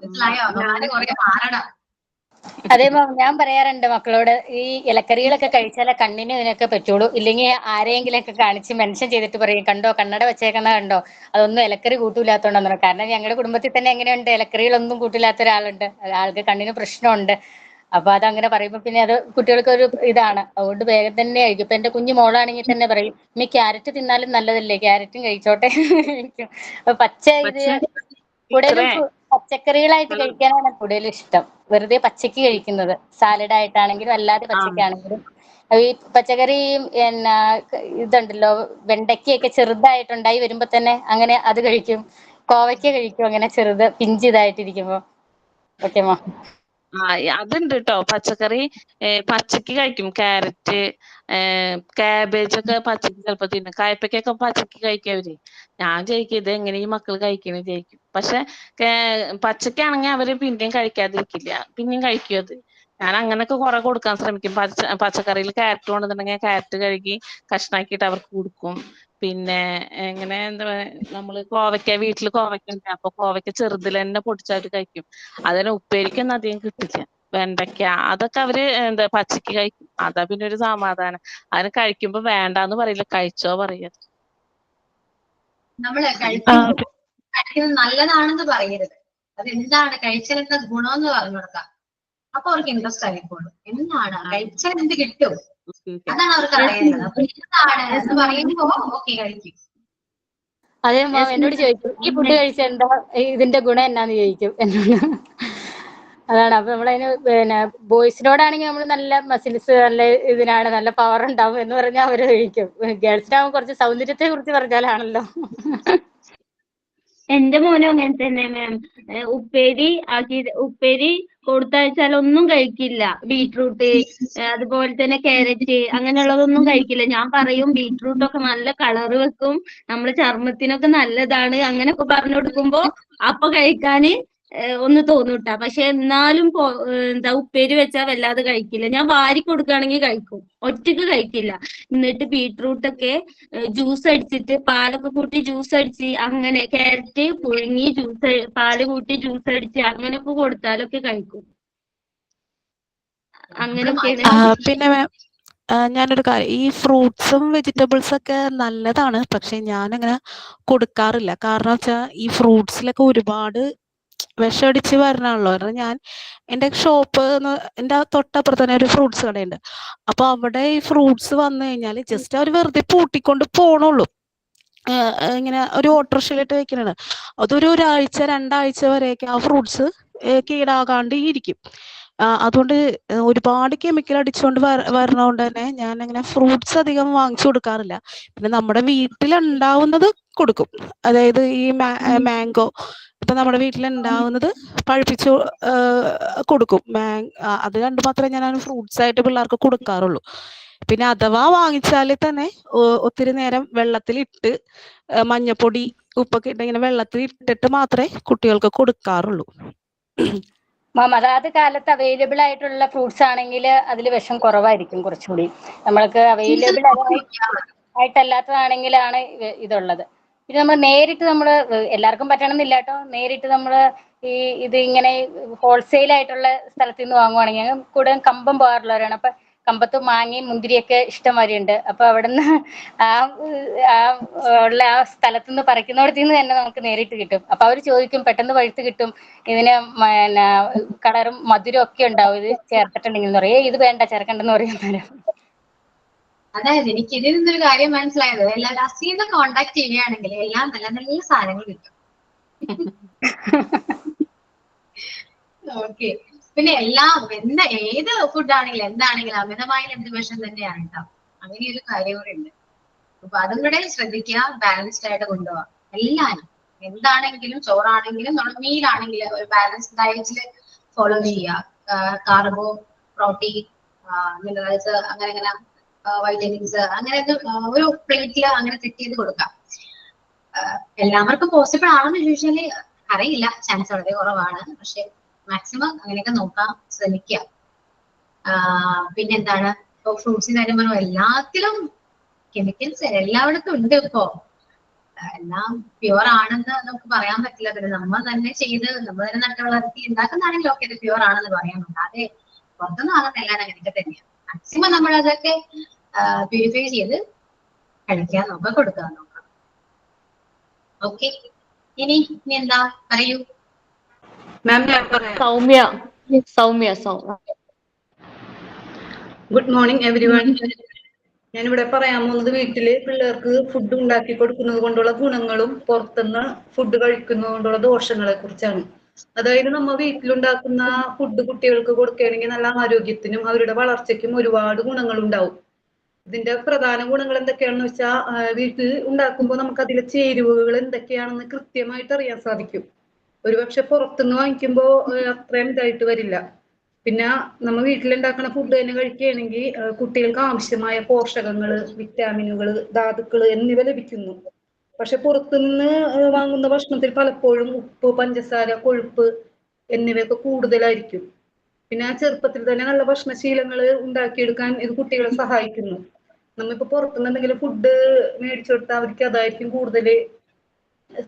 മനസ്സിലായോ? അമ്മമാരെ കുറെ മാറണം. അതേ ഞാൻ പറയാറുണ്ട് മക്കളോട്, ഈ ഇലക്കറികളൊക്കെ കഴിച്ചാലേ കണ്ണിന് ഇതിനൊക്കെ പറ്റുള്ളൂ. ഇല്ലെങ്കിൽ ആരെയെങ്കിലൊക്കെ കാണിച്ച് മെൻഷൻ ചെയ്തിട്ട് പറയും, കണ്ടോ കണ്ണട വെച്ചേക്കണ കണ്ടോ, അതൊന്നും ഇലക്കറി കൂട്ടൂലാത്തോണ്ടെന്ന് പറയും. കാരണം ഞങ്ങളുടെ കുടുംബത്തിൽ തന്നെ എങ്ങനെയുണ്ട്, ഇലക്കറികളൊന്നും കൂട്ടില്ലാത്ത ഒരാളുണ്ട്. ആൾക്ക് കണ്ണിന് പ്രശ്നമുണ്ട്. അപ്പൊ അതങ്ങനെ പറയുമ്പോ പിന്നെ അത് കുട്ടികൾക്ക് ഒരു ഇതാണ്. അതുകൊണ്ട് വേഗം തന്നെ കഴിക്കും. ഇപ്പൊ എന്റെ കുഞ്ഞു മോളാണെങ്കിൽ തന്നെ പറയും, ഇനി ക്യാരറ്റ് തിന്നാലും നല്ലതല്ലേ, ക്യാരറ്റും കഴിച്ചോട്ടെ. പച്ച ഇത് കൂടുതലും പച്ചക്കറികളായിട്ട് കഴിക്കാനാണ് കൂടുതലും ഇഷ്ടം. വെറുതെ പച്ചക്ക് കഴിക്കുന്നത്, സാലഡ് ആയിട്ടാണെങ്കിലും അല്ലാതെ പച്ചക്കാണെങ്കിലും. ഈ പച്ചക്കറി എന്നാ ഇതുണ്ടല്ലോ, വെണ്ടയ്ക്കൊക്കെ ചെറുതായിട്ടുണ്ടായി വരുമ്പോ തന്നെ അങ്ങനെ അത് കഴിക്കും. കോവയ്ക്ക കഴിക്കും, അങ്ങനെ ചെറുത് പിഞ്ച് ഇതായിട്ടിരിക്കുമ്പോ. ഓക്കെ മാ. അതുണ്ട് കേട്ടോ. പച്ചക്കറി പച്ചക്ക് കഴിക്കും. ക്യാരറ്റ്, കാബേജ് ഒക്കെ പച്ചക്ക് ചിലപ്പോ തിന്നും. കയ്പയ്ക്കൊക്കെ പച്ചക്ക് കഴിക്കും അവര്. ഞാൻ ചോദിക്കും ഇത് എങ്ങനെ ഈ മക്കൾ കഴിക്കണ ചോദിക്കും. പക്ഷെ പച്ചക്കാണെങ്കിൽ അവര് പിന്നെയും കഴിക്കാതിരിക്കില്ല, പിന്നെയും കഴിക്കും അത്. ഞാൻ അങ്ങനൊക്കെ കുറെ കൊടുക്കാൻ ശ്രമിക്കും. പച്ചക്കറിയിൽ ക്യാരറ്റ് കൊണ്ടുവന്നിട്ടുണ്ടെങ്കിൽ ക്യാരറ്റ് കഴുകി കഷ്ണാക്കിയിട്ട് അവർക്ക് കൊടുക്കും. പിന്നെ എങ്ങനെ എന്താ പറയാ, നമ്മള് വീട്ടില് കോവയ്ക്ക ഉണ്ട്. അപ്പൊ കോവയ്ക്ക ചെറുതിൽ തന്നെ പൊടിച്ചായിട്ട് കഴിക്കും. അതിന് ഉപ്പേരിക്കൊന്നും അധികം കിട്ടില്ല. വെണ്ടയ്ക്ക അതൊക്കെ അവര് പച്ചക്ക് കഴിക്കും. അതാ പിന്നെ ഒരു സമാധാനം. അതിന് കഴിക്കുമ്പോ വേണ്ടാന്ന് പറയില്ല, കഴിച്ചോ പറയാ. നമ്മള് കഴിക്കുന്നത് നല്ലതാണെന്ന് പറയരുത്. അത് എന്താണ് കഴിച്ചാലെന്താ ഗുണമെന്ന് പറഞ്ഞു കൊടുക്കാം. അപ്പൊ അവർക്ക് ഇൻട്രസ്റ്റ് ആയിക്കോളും. എന്താണ് കഴിച്ചാൽ എന്ത് കിട്ടും, അതാണ് അവർക്ക് അറിയേണ്ടത്. അപ്പൊ എന്താണ് എന്ന് പറയുമ്പോ ഓക്കെ കഴിക്കും. അതെ മാം, എന്നോട് ചോദിക്കും ഈ ഫുഡ് കഴിച്ച എന്താ, ഇതിന്റെ ഗുണം എന്നാന്ന് ചോദിക്കും എന്നോട്. അതാണ്. അപ്പൊ നമ്മളതിന് പിന്നെ ബോയ്സിനോടാണെങ്കിൽ നമ്മൾ നല്ല മസിൽസ്, നല്ല ഇതിനാണ്, നല്ല പവർ ഉണ്ടാവും എന്ന് പറഞ്ഞാൽ അവര് കഴിക്കും. ഗേൾസിനാകുമ്പോൾ കുറച്ച് സൗന്ദര്യത്തെ കുറിച്ച് പറഞ്ഞാലാണല്ലോ. എന്റെ മോനും അങ്ങനെ തന്നെ മാം. ഉപ്പേരി കൊടുത്തയച്ചാലൊന്നും കഴിക്കില്ല. ബീട്രൂട്ട്, അതുപോലെ തന്നെ ക്യാരറ്റ്, അങ്ങനെയുള്ളതൊന്നും കഴിക്കില്ല. ഞാൻ പറയും ബീട്രൂട്ടൊക്കെ നല്ല കളറ് വെക്കും, നമ്മളെ ചർമ്മത്തിനൊക്കെ നല്ലതാണ്, അങ്ങനെയൊക്കെ പറഞ്ഞു കൊടുക്കുമ്പോ അപ്പൊ കഴിക്കാന് ഒന്ന് തോന്നൂട്ടാ. പക്ഷെ എന്നാലും ഉപ്പേരി വെച്ചാൽ വല്ലാതെ കഴിക്കില്ല. ഞാൻ വാരി കൊടുക്കുകയാണെങ്കിൽ കഴിക്കും, ഒറ്റക്ക് കഴിക്കില്ല. എന്നിട്ട് ബീട്രൂട്ടൊക്കെ ജ്യൂസ് അടിച്ചിട്ട്, പാലൊക്കെ കൂട്ടി ജ്യൂസ് അടിച്ച്, അങ്ങനെ ക്യാരറ്റ് പുഴുങ്ങി പാല് കൂട്ടി ജ്യൂസ് അടിച്ച് അങ്ങനെയൊക്കെ കൊടുത്താലൊക്കെ കഴിക്കും. അങ്ങനെയൊക്കെയാണ്. പിന്നെ ഞാനൊരു കാര്യം, ഈ ഫ്രൂട്ട്സും വെജിറ്റബിൾസും ഒക്കെ നല്ലതാണ്, പക്ഷെ ഞാനങ്ങനെ കൊടുക്കാറില്ല. കാരണം വെച്ചാൽ ഈ ഫ്രൂട്ട്സിലൊക്കെ ഒരുപാട് വിഷമടിച്ച് വരണാണല്ലോ. കാരണം ഞാൻ എൻ്റെ ഷോപ്പ് എൻ്റെ തൊട്ടപ്പുറത്ത് തന്നെ ഒരു ഫ്രൂട്ട്സ് കടയുണ്ട്. അപ്പൊ അവിടെ ഈ ഫ്രൂട്ട്സ് വന്നു കഴിഞ്ഞാൽ ജസ്റ്റ് അവർ വെറുതെ പൂട്ടിക്കൊണ്ട് പോണുള്ളൂ. ഇങ്ങനെ ഒരു ഓട്ടോറിക്ഷയിലിട്ട് വെക്കണതാണ്. അതൊരു ഒരാഴ്ച 2 ആഴ്ച വരെയൊക്കെ ആ ഫ്രൂട്ട്സ് കേടാകാണ്ട് ഇരിക്കും. അതുകൊണ്ട് ഒരുപാട് കെമിക്കൽ അടിച്ചുകൊണ്ട് വരണോണ്ട് തന്നെ ഞാൻ അങ്ങനെ ഫ്രൂട്ട്സ് അധികം വാങ്ങിച്ചു കൊടുക്കാറില്ല. പിന്നെ നമ്മുടെ വീട്ടിലുണ്ടാവുന്നത് കൊടുക്കും. അതായത് ഈ മാംഗോ ഇപ്പൊ നമ്മുടെ വീട്ടിലുണ്ടാവുന്നത് പഴുപ്പിച്ചു കൊടുക്കും. അത് കണ്ടു മാത്രമേ ഞാൻ ഫ്രൂട്ട്സ് ആയിട്ട് പിള്ളേർക്ക് കൊടുക്കാറുള്ളൂ. പിന്നെ അഥവാ വാങ്ങിച്ചാൽ തന്നെ ഒത്തിരി നേരം വെള്ളത്തിലിട്ട് മഞ്ഞപ്പൊടി ഉപ്പൊക്കെ ഇട്ട് ഇങ്ങനെ വെള്ളത്തിൽ ഇട്ടിട്ട് മാത്രമേ കുട്ടികൾക്ക് കൊടുക്കാറുള്ളൂ. മാം, അതാത് കാലത്ത് അവൈലബിൾ ആയിട്ടുള്ള ഫ്രൂട്ട്സ് ആണെങ്കിൽ അതിൽ വിഷം കുറവായിരിക്കും കുറച്ചുകൂടി. നമ്മൾക്ക് അവൈലബിൾ ആയിട്ടല്ലാത്തതാണെങ്കിലാണ് ഇതുള്ളത്. പിന്നെ നമ്മൾ നേരിട്ട് എല്ലാവർക്കും പറ്റണമെന്നില്ല കേട്ടോ. നേരിട്ട് ഇത് ഇങ്ങനെ ഹോൾസെയിൽ ആയിട്ടുള്ള സ്ഥലത്ത് നിന്ന് വാങ്ങുവാണെങ്കിൽ, കൂടുതൽ കമ്പം പോകാറുള്ളവരാണ്. അപ്പൊ കമ്പത്ത് മാങ്ങയും മുന്തിരിയൊക്കെ ഇഷ്ടംമാതിരി ഉണ്ട്. അപ്പൊ അവിടുന്ന് ഉള്ള ആ സ്ഥലത്തു നിന്ന് പറിക്കുന്നിടത്തു നിന്ന് തന്നെ നമുക്ക് നേരിട്ട് കിട്ടും. അപ്പൊ അവർ ചോദിക്കും പെട്ടെന്ന് പഴുത്ത് കിട്ടും, ഇതിന് കളറും മധുരം ഒക്കെ ഉണ്ടാവും, ഇത് ചേർത്തിട്ടുണ്ടെങ്കിൽ എന്ന് പറയും. ഇത് വേണ്ട, ചേർക്കണ്ടെന്ന് പറയുന്നേരം. അതായത് എനിക്ക് ഇതിൽ നിന്നൊരു കാര്യം മനസ്സിലായത്, എല്ലാവരും അസീന്ന് കോണ്ടാക്ട് ചെയ്യുകയാണെങ്കിൽ എല്ലാം നല്ല നല്ല സാധനങ്ങൾ കിട്ടും. ഓക്കെ. പിന്നെ ഏത് ഫുഡാണെങ്കിലും എന്താണെങ്കിലും അമിതമായ വിഷം തന്നെയാണ് കേട്ടോ. അങ്ങനെ ഒരു കാര്യം കൂടെ ഉണ്ട്. അപ്പൊ അതും കൂടെ ശ്രദ്ധിക്കുക, ബാലൻസ്ഡ് ആയിട്ട് കൊണ്ടുപോകാം. എല്ലാരും എന്താണെങ്കിലും, ചോറാണെങ്കിലും നമ്മുടെ മീലാണെങ്കിലും ഒരു ബാലൻസ്ഡ് ഡയറ്റില് ഫോളോ ചെയ്യുക. കാർബോ, പ്രോട്ടീൻ, മിനറൽസ്, അങ്ങനെ വൈറ്റമിൻസ്, അങ്ങനെ ഒരു പ്ലേറ്റില് അങ്ങനെ സെറ്റ് ചെയ്ത് കൊടുക്കാം. എല്ലാവർക്കും പോസിബിൾ ആണെന്ന് ചോദിച്ചാല് അറിയില്ല, ചാൻസ് വളരെ കുറവാണ്. പക്ഷെ മാക്സിമം അങ്ങനെയൊക്കെ നോക്കാൻ ശ്രമിക്കുക. പിന്നെന്താണ്, ഫ്രൂട്ട്സിന്റെ കാര്യം പറഞ്ഞു, എല്ലാത്തിലും കെമിക്കൽസ് എല്ലായിടത്തും ഉണ്ട്. ഇപ്പോ എല്ലാം പ്യുവർ ആണെന്ന് നമുക്ക് പറയാൻ പറ്റില്ല. പിന്നെ നമ്മൾ തന്നെ നട്ടു വളർത്തി ഉണ്ടാക്കുന്നതാണെങ്കിൽ ഓക്കെ, ഇത് പ്യുവർ ആണെന്ന് പറയാൻ പറ്റും. അതെ, പുറത്തുനിന്ന് ആകുന്ന എല്ലാം അങ്ങനെയൊക്കെ തന്നെയാണ്. മാക്സിമം നമ്മൾ അതൊക്കെ പ്യൂരിഫൈ ചെയ്ത് കഴിക്കാൻ നോക്കാം, കൊടുക്കാൻ നോക്കാം. ഓക്കെ, ഇനി എന്താ പറയൂ ma'am. Soumya. Good morning everyone. ഞാനിവിടെ പറയാൻ പോകുന്നത് വീട്ടില് പിള്ളേർക്ക് ഫുഡ് ഉണ്ടാക്കി കൊടുക്കുന്നത് കൊണ്ടുള്ള ഗുണങ്ങളും പുറത്തുനിന്ന് ഫുഡ് കഴിക്കുന്നത് കൊണ്ടുള്ള ദോഷങ്ങളെ കുറിച്ചാണ്. അതായത് നമ്മൾ വീട്ടിലുണ്ടാക്കുന്ന ഫുഡ് കുട്ടികൾക്ക് കൊടുക്കുകയാണെങ്കിൽ നല്ല ആരോഗ്യത്തിനും അവരുടെ വളർച്ചയ്ക്കും ഒരുപാട് ഗുണങ്ങൾ ഉണ്ടാവും. ഇതിന്റെ പ്രധാന ഗുണങ്ങൾ എന്തൊക്കെയാണെന്ന് വെച്ചാൽ, വീട്ടിൽ ഉണ്ടാക്കുമ്പോൾ നമുക്ക് അതിലെ ചേരുവകൾ എന്തൊക്കെയാണെന്ന് കൃത്യമായിട്ട് അറിയാൻ സാധിക്കും. ഒരുപക്ഷെ പുറത്തുനിന്ന് വാങ്ങിക്കുമ്പോൾ അത്രയും ഇതായിട്ട് വരില്ല. പിന്നെ നമ്മ വീട്ടിലുണ്ടാക്കുന്ന ഫുഡ് തന്നെ കഴിക്കുകയാണെങ്കിൽ കുട്ടികൾക്ക് ആവശ്യമായ പോഷകങ്ങള്, വിറ്റാമിനുകള്, ധാതുക്കള് എന്നിവ ലഭിക്കുന്നു. പക്ഷെ പുറത്തുനിന്ന് വാങ്ങുന്ന ഭക്ഷണത്തിൽ പലപ്പോഴും ഉപ്പ്, പഞ്ചസാര, കൊഴുപ്പ് എന്നിവയൊക്കെ കൂടുതലായിരിക്കും. പിന്നെ ചെറുപ്പത്തിൽ തന്നെ നല്ല ഭക്ഷണശീലങ്ങൾ ഉണ്ടാക്കിയെടുക്കാൻ ഇത് കുട്ടികളെ സഹായിക്കുന്നു. നമ്മിപ്പോ പുറത്തുനിന്ന് എന്തെങ്കിലും ഫുഡ് മേടിച്ചു കൊടുത്താൽ അവർക്ക് അതായിരിക്കും കൂടുതൽ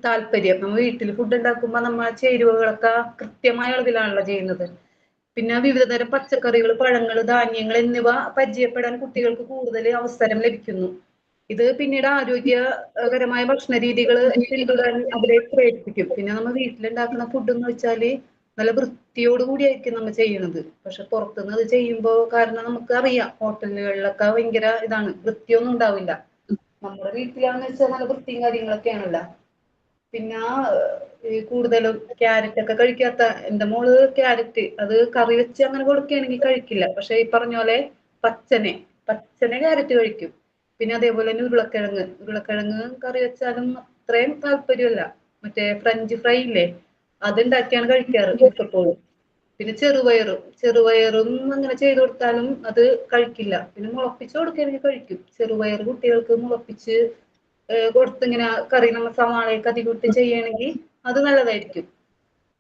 താല്പര്യം. നമ്മൾ വീട്ടിൽ ഫുഡ് ഉണ്ടാക്കുമ്പോൾ നമ്മൾ ചേരുവകളൊക്കെ കൃത്യമായ അളവിലാണല്ലോ ചെയ്യുന്നത്. പിന്നെ വിവിധതരം പച്ചക്കറികൾ, പഴങ്ങൾ, ധാന്യങ്ങൾ എന്നിവ പരിചയപ്പെടാൻ കുട്ടികൾക്ക് കൂടുതൽ അവസരം ലഭിക്കുന്നു. ഇത് പിന്നീട് ആരോഗ്യകരമായ ഭക്ഷണ രീതികൾ പിന്തുടരാൻ അവരെ പ്രേരിപ്പിക്കും. പിന്നെ നമ്മൾ വീട്ടിലുണ്ടാക്കുന്ന ഫുഡ് എന്ന് വെച്ചാല് നല്ല വൃത്തിയോടുകൂടിയായിരിക്കും നമ്മൾ ചെയ്യണത്. പക്ഷെ പുറത്തുനിന്ന് അത് ചെയ്യുമ്പോൾ കാരണം നമുക്ക് അറിയാം ഹോട്ടലുകളിലൊക്കെ ഭയങ്കര ഇതാണ്, വൃത്തിയൊന്നും ഉണ്ടാവില്ല. നമ്മുടെ വീട്ടിലാണെന്ന് വെച്ചാൽ നല്ല വൃത്തിയും കാര്യങ്ങളൊക്കെയാണല്ലോ. പിന്നെ കൂടുതലും ക്യാരറ്റ് ഒക്കെ കഴിക്കാത്ത എന്റെ മോള് ക്യാരറ്റ് അത് കറി വെച്ച് അങ്ങനെ കൊടുക്കുകയാണെങ്കിൽ കഴിക്കില്ല. പക്ഷെ ഈ പറഞ്ഞ പോലെ പച്ചനെ ക്യാരറ്റ് കഴിക്കും. പിന്നെ അതേപോലെ തന്നെ ഉരുളക്കിഴങ്ങ് കറി വെച്ചാലും അത്രയും താല്പര്യമല്ല. മറ്റേ ഫ്രഞ്ച് ഫ്രൈ ഇല്ലേ, അതുണ്ടാക്കിയാണ് കഴിക്കാറ് മിക്കപ്പോഴും. പിന്നെ ചെറുപയറും അങ്ങനെ ചെയ്തു കൊടുത്താലും അത് കഴിക്കില്ല. പിന്നെ മുളപ്പിച്ച് കൊടുക്കുകയാണെങ്കിൽ കഴിക്കും. ചെറുപയർ കുട്ടികൾക്ക് മുളപ്പിച്ച് കൊടുത്തിങ്ങനെ കറി നമ്മൾ സവാളയൊക്കെ അധികം ചെയ്യുകയാണെങ്കിൽ അത് നല്ലതായിരിക്കും.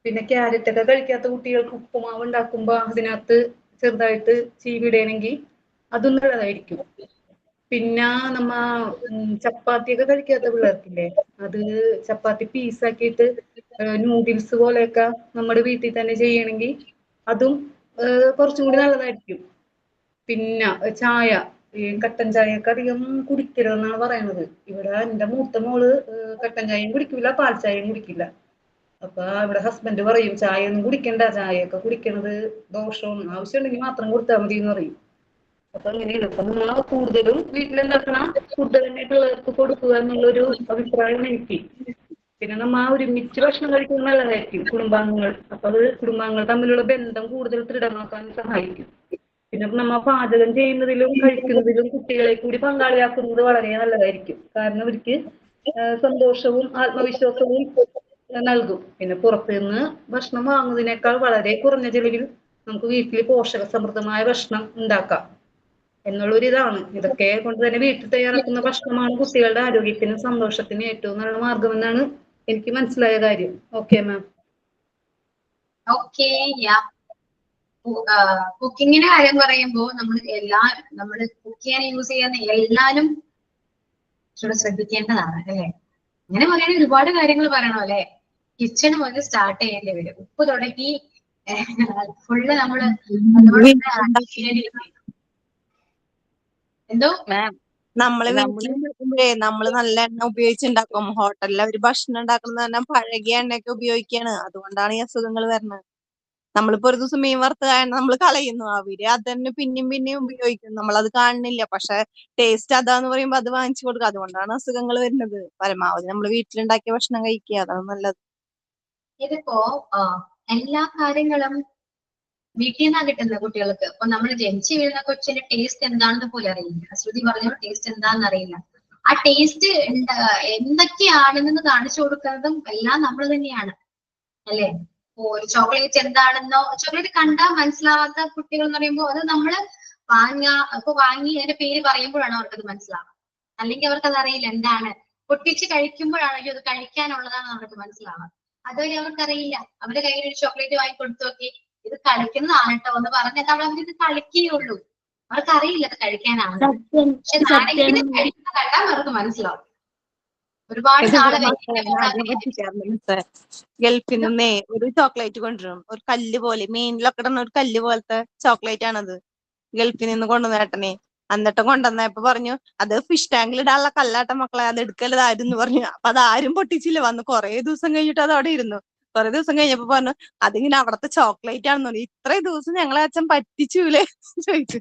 പിന്നെ ക്യാരറ്റ് ഒക്കെ കഴിക്കാത്ത കുട്ടികൾക്ക് ഉപ്പുമാവ് ഉണ്ടാക്കുമ്പോ അതിനകത്ത് ചെറുതായിട്ട് ചീവിടുകയാണെങ്കിൽ അതും നല്ലതായിരിക്കും. പിന്നെ നമ്മ ചപ്പാത്തിയൊക്കെ കഴിക്കാത്ത പിള്ളേർക്കില്ലേ, അത് ചപ്പാത്തി പീസാക്കിയിട്ട് നൂഡിൽസ് പോലെയൊക്കെ നമ്മുടെ വീട്ടിൽ തന്നെ ചെയ്യണമെങ്കിൽ അതും കുറച്ചും കൂടി നല്ലതായിരിക്കും. പിന്നെ ചായ, ഈ കട്ടൻ ചായയൊക്കെ അധികം കുടിക്കരുതെന്നാണ് പറയണത്. ഇവിടെ എന്റെ മൂത്ത മോള് കട്ടൻ ചായയും കുടിക്കില്ല, പാൽ ചായയും കുടിക്കില്ല. അപ്പൊ ഇവിടെ ഹസ്ബൻഡ് പറയും ചായ ഒന്നും കുടിക്കണ്ട, ചായയൊക്കെ കുടിക്കണത് ദോഷവും, ആവശ്യമുണ്ടെങ്കിൽ മാത്രം കൊടുത്താൽ മതി എന്ന് പറയും. അപ്പൊ അങ്ങനെയാണ്. അപ്പൊ നമ്മൾ കൂടുതലും വീട്ടിലുണ്ടാക്കണ ഫുഡ് തന്നെ പിള്ളേർക്ക് കൊടുക്കുക എന്നുള്ളൊരു അഭിപ്രായമാണ് എനിക്ക്. പിന്നെ നമ്മ ഒരുമിച്ച് ഭക്ഷണം കഴിക്കുന്നത് നല്ലതായിരിക്കും, കുടുംബാംഗങ്ങൾ. അപ്പൊ അത് കുടുംബാംഗങ്ങൾ തമ്മിലുള്ള ബന്ധം കൂടുതൽ ദൃഢമാക്കാൻ സഹായിക്കും. പിന്നെ നമ്മ പാചകം ചെയ്യുന്നതിലും കഴിക്കുന്നതിലും കുട്ടികളെ കൂടി പങ്കാളിയാക്കുന്നത് വളരെ നല്ലതായിരിക്കും. കാരണം അവർക്ക് സന്തോഷവും ആത്മവിശ്വാസവും നൽകും. പിന്നെ പുറത്തുനിന്ന് ഭക്ഷണം വാങ്ങുന്നതിനേക്കാൾ വളരെ കുറഞ്ഞ ചെലവിൽ നമുക്ക് വീട്ടിൽ പോഷക സമൃദ്ധമായ ഭക്ഷണം ഉണ്ടാക്കാം എന്നുള്ളൊരിതാണ്. ഇതൊക്കെ കൊണ്ട് തന്നെ വീട്ടിൽ തയ്യാറാക്കുന്ന ഭക്ഷണമാണ് കുട്ടികളുടെ ആരോഗ്യത്തിനും സന്തോഷത്തിനും ഏറ്റവും നല്ല മാർഗമെന്നാണ് എനിക്ക് മനസ്സിലായ കാര്യം. Okay ma'am. ഓക്കെ, കുക്കിങ്ങിന്റെ കാര്യം പറയുമ്പോൾ നമ്മൾ കുക്ക് ചെയ്യാൻ യൂസ് ചെയ്യുന്ന എല്ലാരും ശ്രദ്ധിക്കേണ്ടതാണ് അല്ലേ? അങ്ങനെ പറയുകയാണെങ്കിൽ ഒരുപാട് കാര്യങ്ങൾ പറയണോ അല്ലെ? കിച്ചണ് മുതൽ സ്റ്റാർട്ട് ചെയ്യേണ്ടി വരും. ഉപ്പ് തുടങ്ങി ഫുള്ള് നമ്മള് എന്തോ നമ്മള് വീട്ടിലുണ്ടാക്കുമ്പോഴേ നമ്മള് നല്ല എണ്ണ ഉപയോഗിച്ചുണ്ടാക്കും. ഹോട്ടലിൽ അവര് ഭക്ഷണം ഉണ്ടാക്കുന്നത് തന്നെ പഴകിയ എണ്ണയൊക്കെ ഉപയോഗിക്കാണ്. അതുകൊണ്ടാണ് ഈ അസുഖങ്ങൾ വരുന്നത്. നമ്മളിപ്പോ ഒരു ദിവസം മീൻ വറുത്ത എണ്ണ നമ്മൾ കളയുന്നു, അവര് അതന്നെ പിന്നെയും ഉപയോഗിക്കും. നമ്മളത് കാണുന്നില്ല. പക്ഷെ ടേസ്റ്റ് അതാന്ന് പറയുമ്പോ അത് വാങ്ങിച്ചു കൊടുക്കുക. അതുകൊണ്ടാണ് അസുഖങ്ങൾ വരുന്നത്. പരമാവധി നമ്മൾ വീട്ടിലുണ്ടാക്കിയ ഭക്ഷണം കഴിക്കുക, അതാണ് നല്ലത്. ഇതിപ്പോ എല്ലാ കാര്യങ്ങളും വീട്ടിൽ നിന്നാണ് കിട്ടുന്നത് കുട്ടികൾക്ക്. അപ്പൊ നമ്മൾ ജനിച്ചു വീഴുന്ന കൊച്ചിന്റെ ടേസ്റ്റ് എന്താണെന്ന് പോലും അറിയില്ല. ശ്രുതി പറഞ്ഞ ടേസ്റ്റ് എന്താണെന്ന് അറിയില്ല. ആ ടേസ്റ്റ് എന്തൊക്കെയാണെന്ന് കാണിച്ചു കൊടുക്കുന്നതും എല്ലാം നമ്മൾ തന്നെയാണ് അല്ലെ? ഒരു ചോക്ലേറ്റ് എന്താണെന്നോ, ചോക്ലേറ്റ് കണ്ടാൽ മനസ്സിലാവാത്ത കുട്ടികൾ എന്ന് പറയുമ്പോൾ അത് നമ്മള് വാങ്ങി അതിന്റെ പേര് പറയുമ്പോഴാണ് അവർക്കത് മനസ്സിലാവുക. അല്ലെങ്കിൽ അവർക്കത് അറിയില്ല എന്താണ്. പൊട്ടിച്ച് കഴിക്കുമ്പോഴാണ് അത് കഴിക്കാനുള്ളതാണ് അവർക്ക് മനസ്സിലാവുക. അതുവരെ അവർക്കറിയില്ല. അവരുടെ കയ്യിൽ ഒരു ചോക്ലേറ്റ് വാങ്ങി കൊടുത്തു നോക്കി, ഇത് കളിക്കുന്നതാണ് കേട്ടോ എന്ന് പറഞ്ഞിട്ട് അവരത് കളിക്കുകയുള്ളൂ. അവർക്കറിയില്ല അത് കഴിക്കാനാണ്. പക്ഷെ ആരെങ്കിലും കഴിക്കുന്ന കണ്ടാൽ അവർക്ക് മനസ്സിലാവും. ഒരുപാട് നാളെ ഗൾഫിൽ നിന്നേ ഒരു ചോക്ലേറ്റ് കൊണ്ടുവരും, ഒരു കല്ല് പോലെ, മീനിലൊക്കെ ഇടുന്ന ഒരു കല്ല് പോലത്തെ ചോക്ലേറ്റ് ആണത്. ഗൾഫിൽ നിന്ന് കൊണ്ടുവന്നേട്ടനെ എന്നിട്ട് കൊണ്ടുവന്നപ്പോ പറഞ്ഞു അത് ഫിഷ് ടാങ്കിൽ ഇടാനുള്ള കല്ലാട്ട മക്കളെ, അത് എടുക്കലത് ആരും പറഞ്ഞു. അപ്പൊ അത് ആരും പൊട്ടിച്ചില്ല. വന്ന് കുറെ ദിവസം കഴിഞ്ഞിട്ട് അത് അവിടെ ഇരുന്നു. കുറെ ദിവസം കഴിഞ്ഞപ്പോ പറഞ്ഞു അതിങ്ങനെ അവിടത്തെ ചോക്ലേറ്റ് ആണെന്ന് പറഞ്ഞു. ഇത്രയും ദിവസം ഞങ്ങളെ അച്ഛൻ പറ്റിച്ചൂലേ ചോദിച്ചു.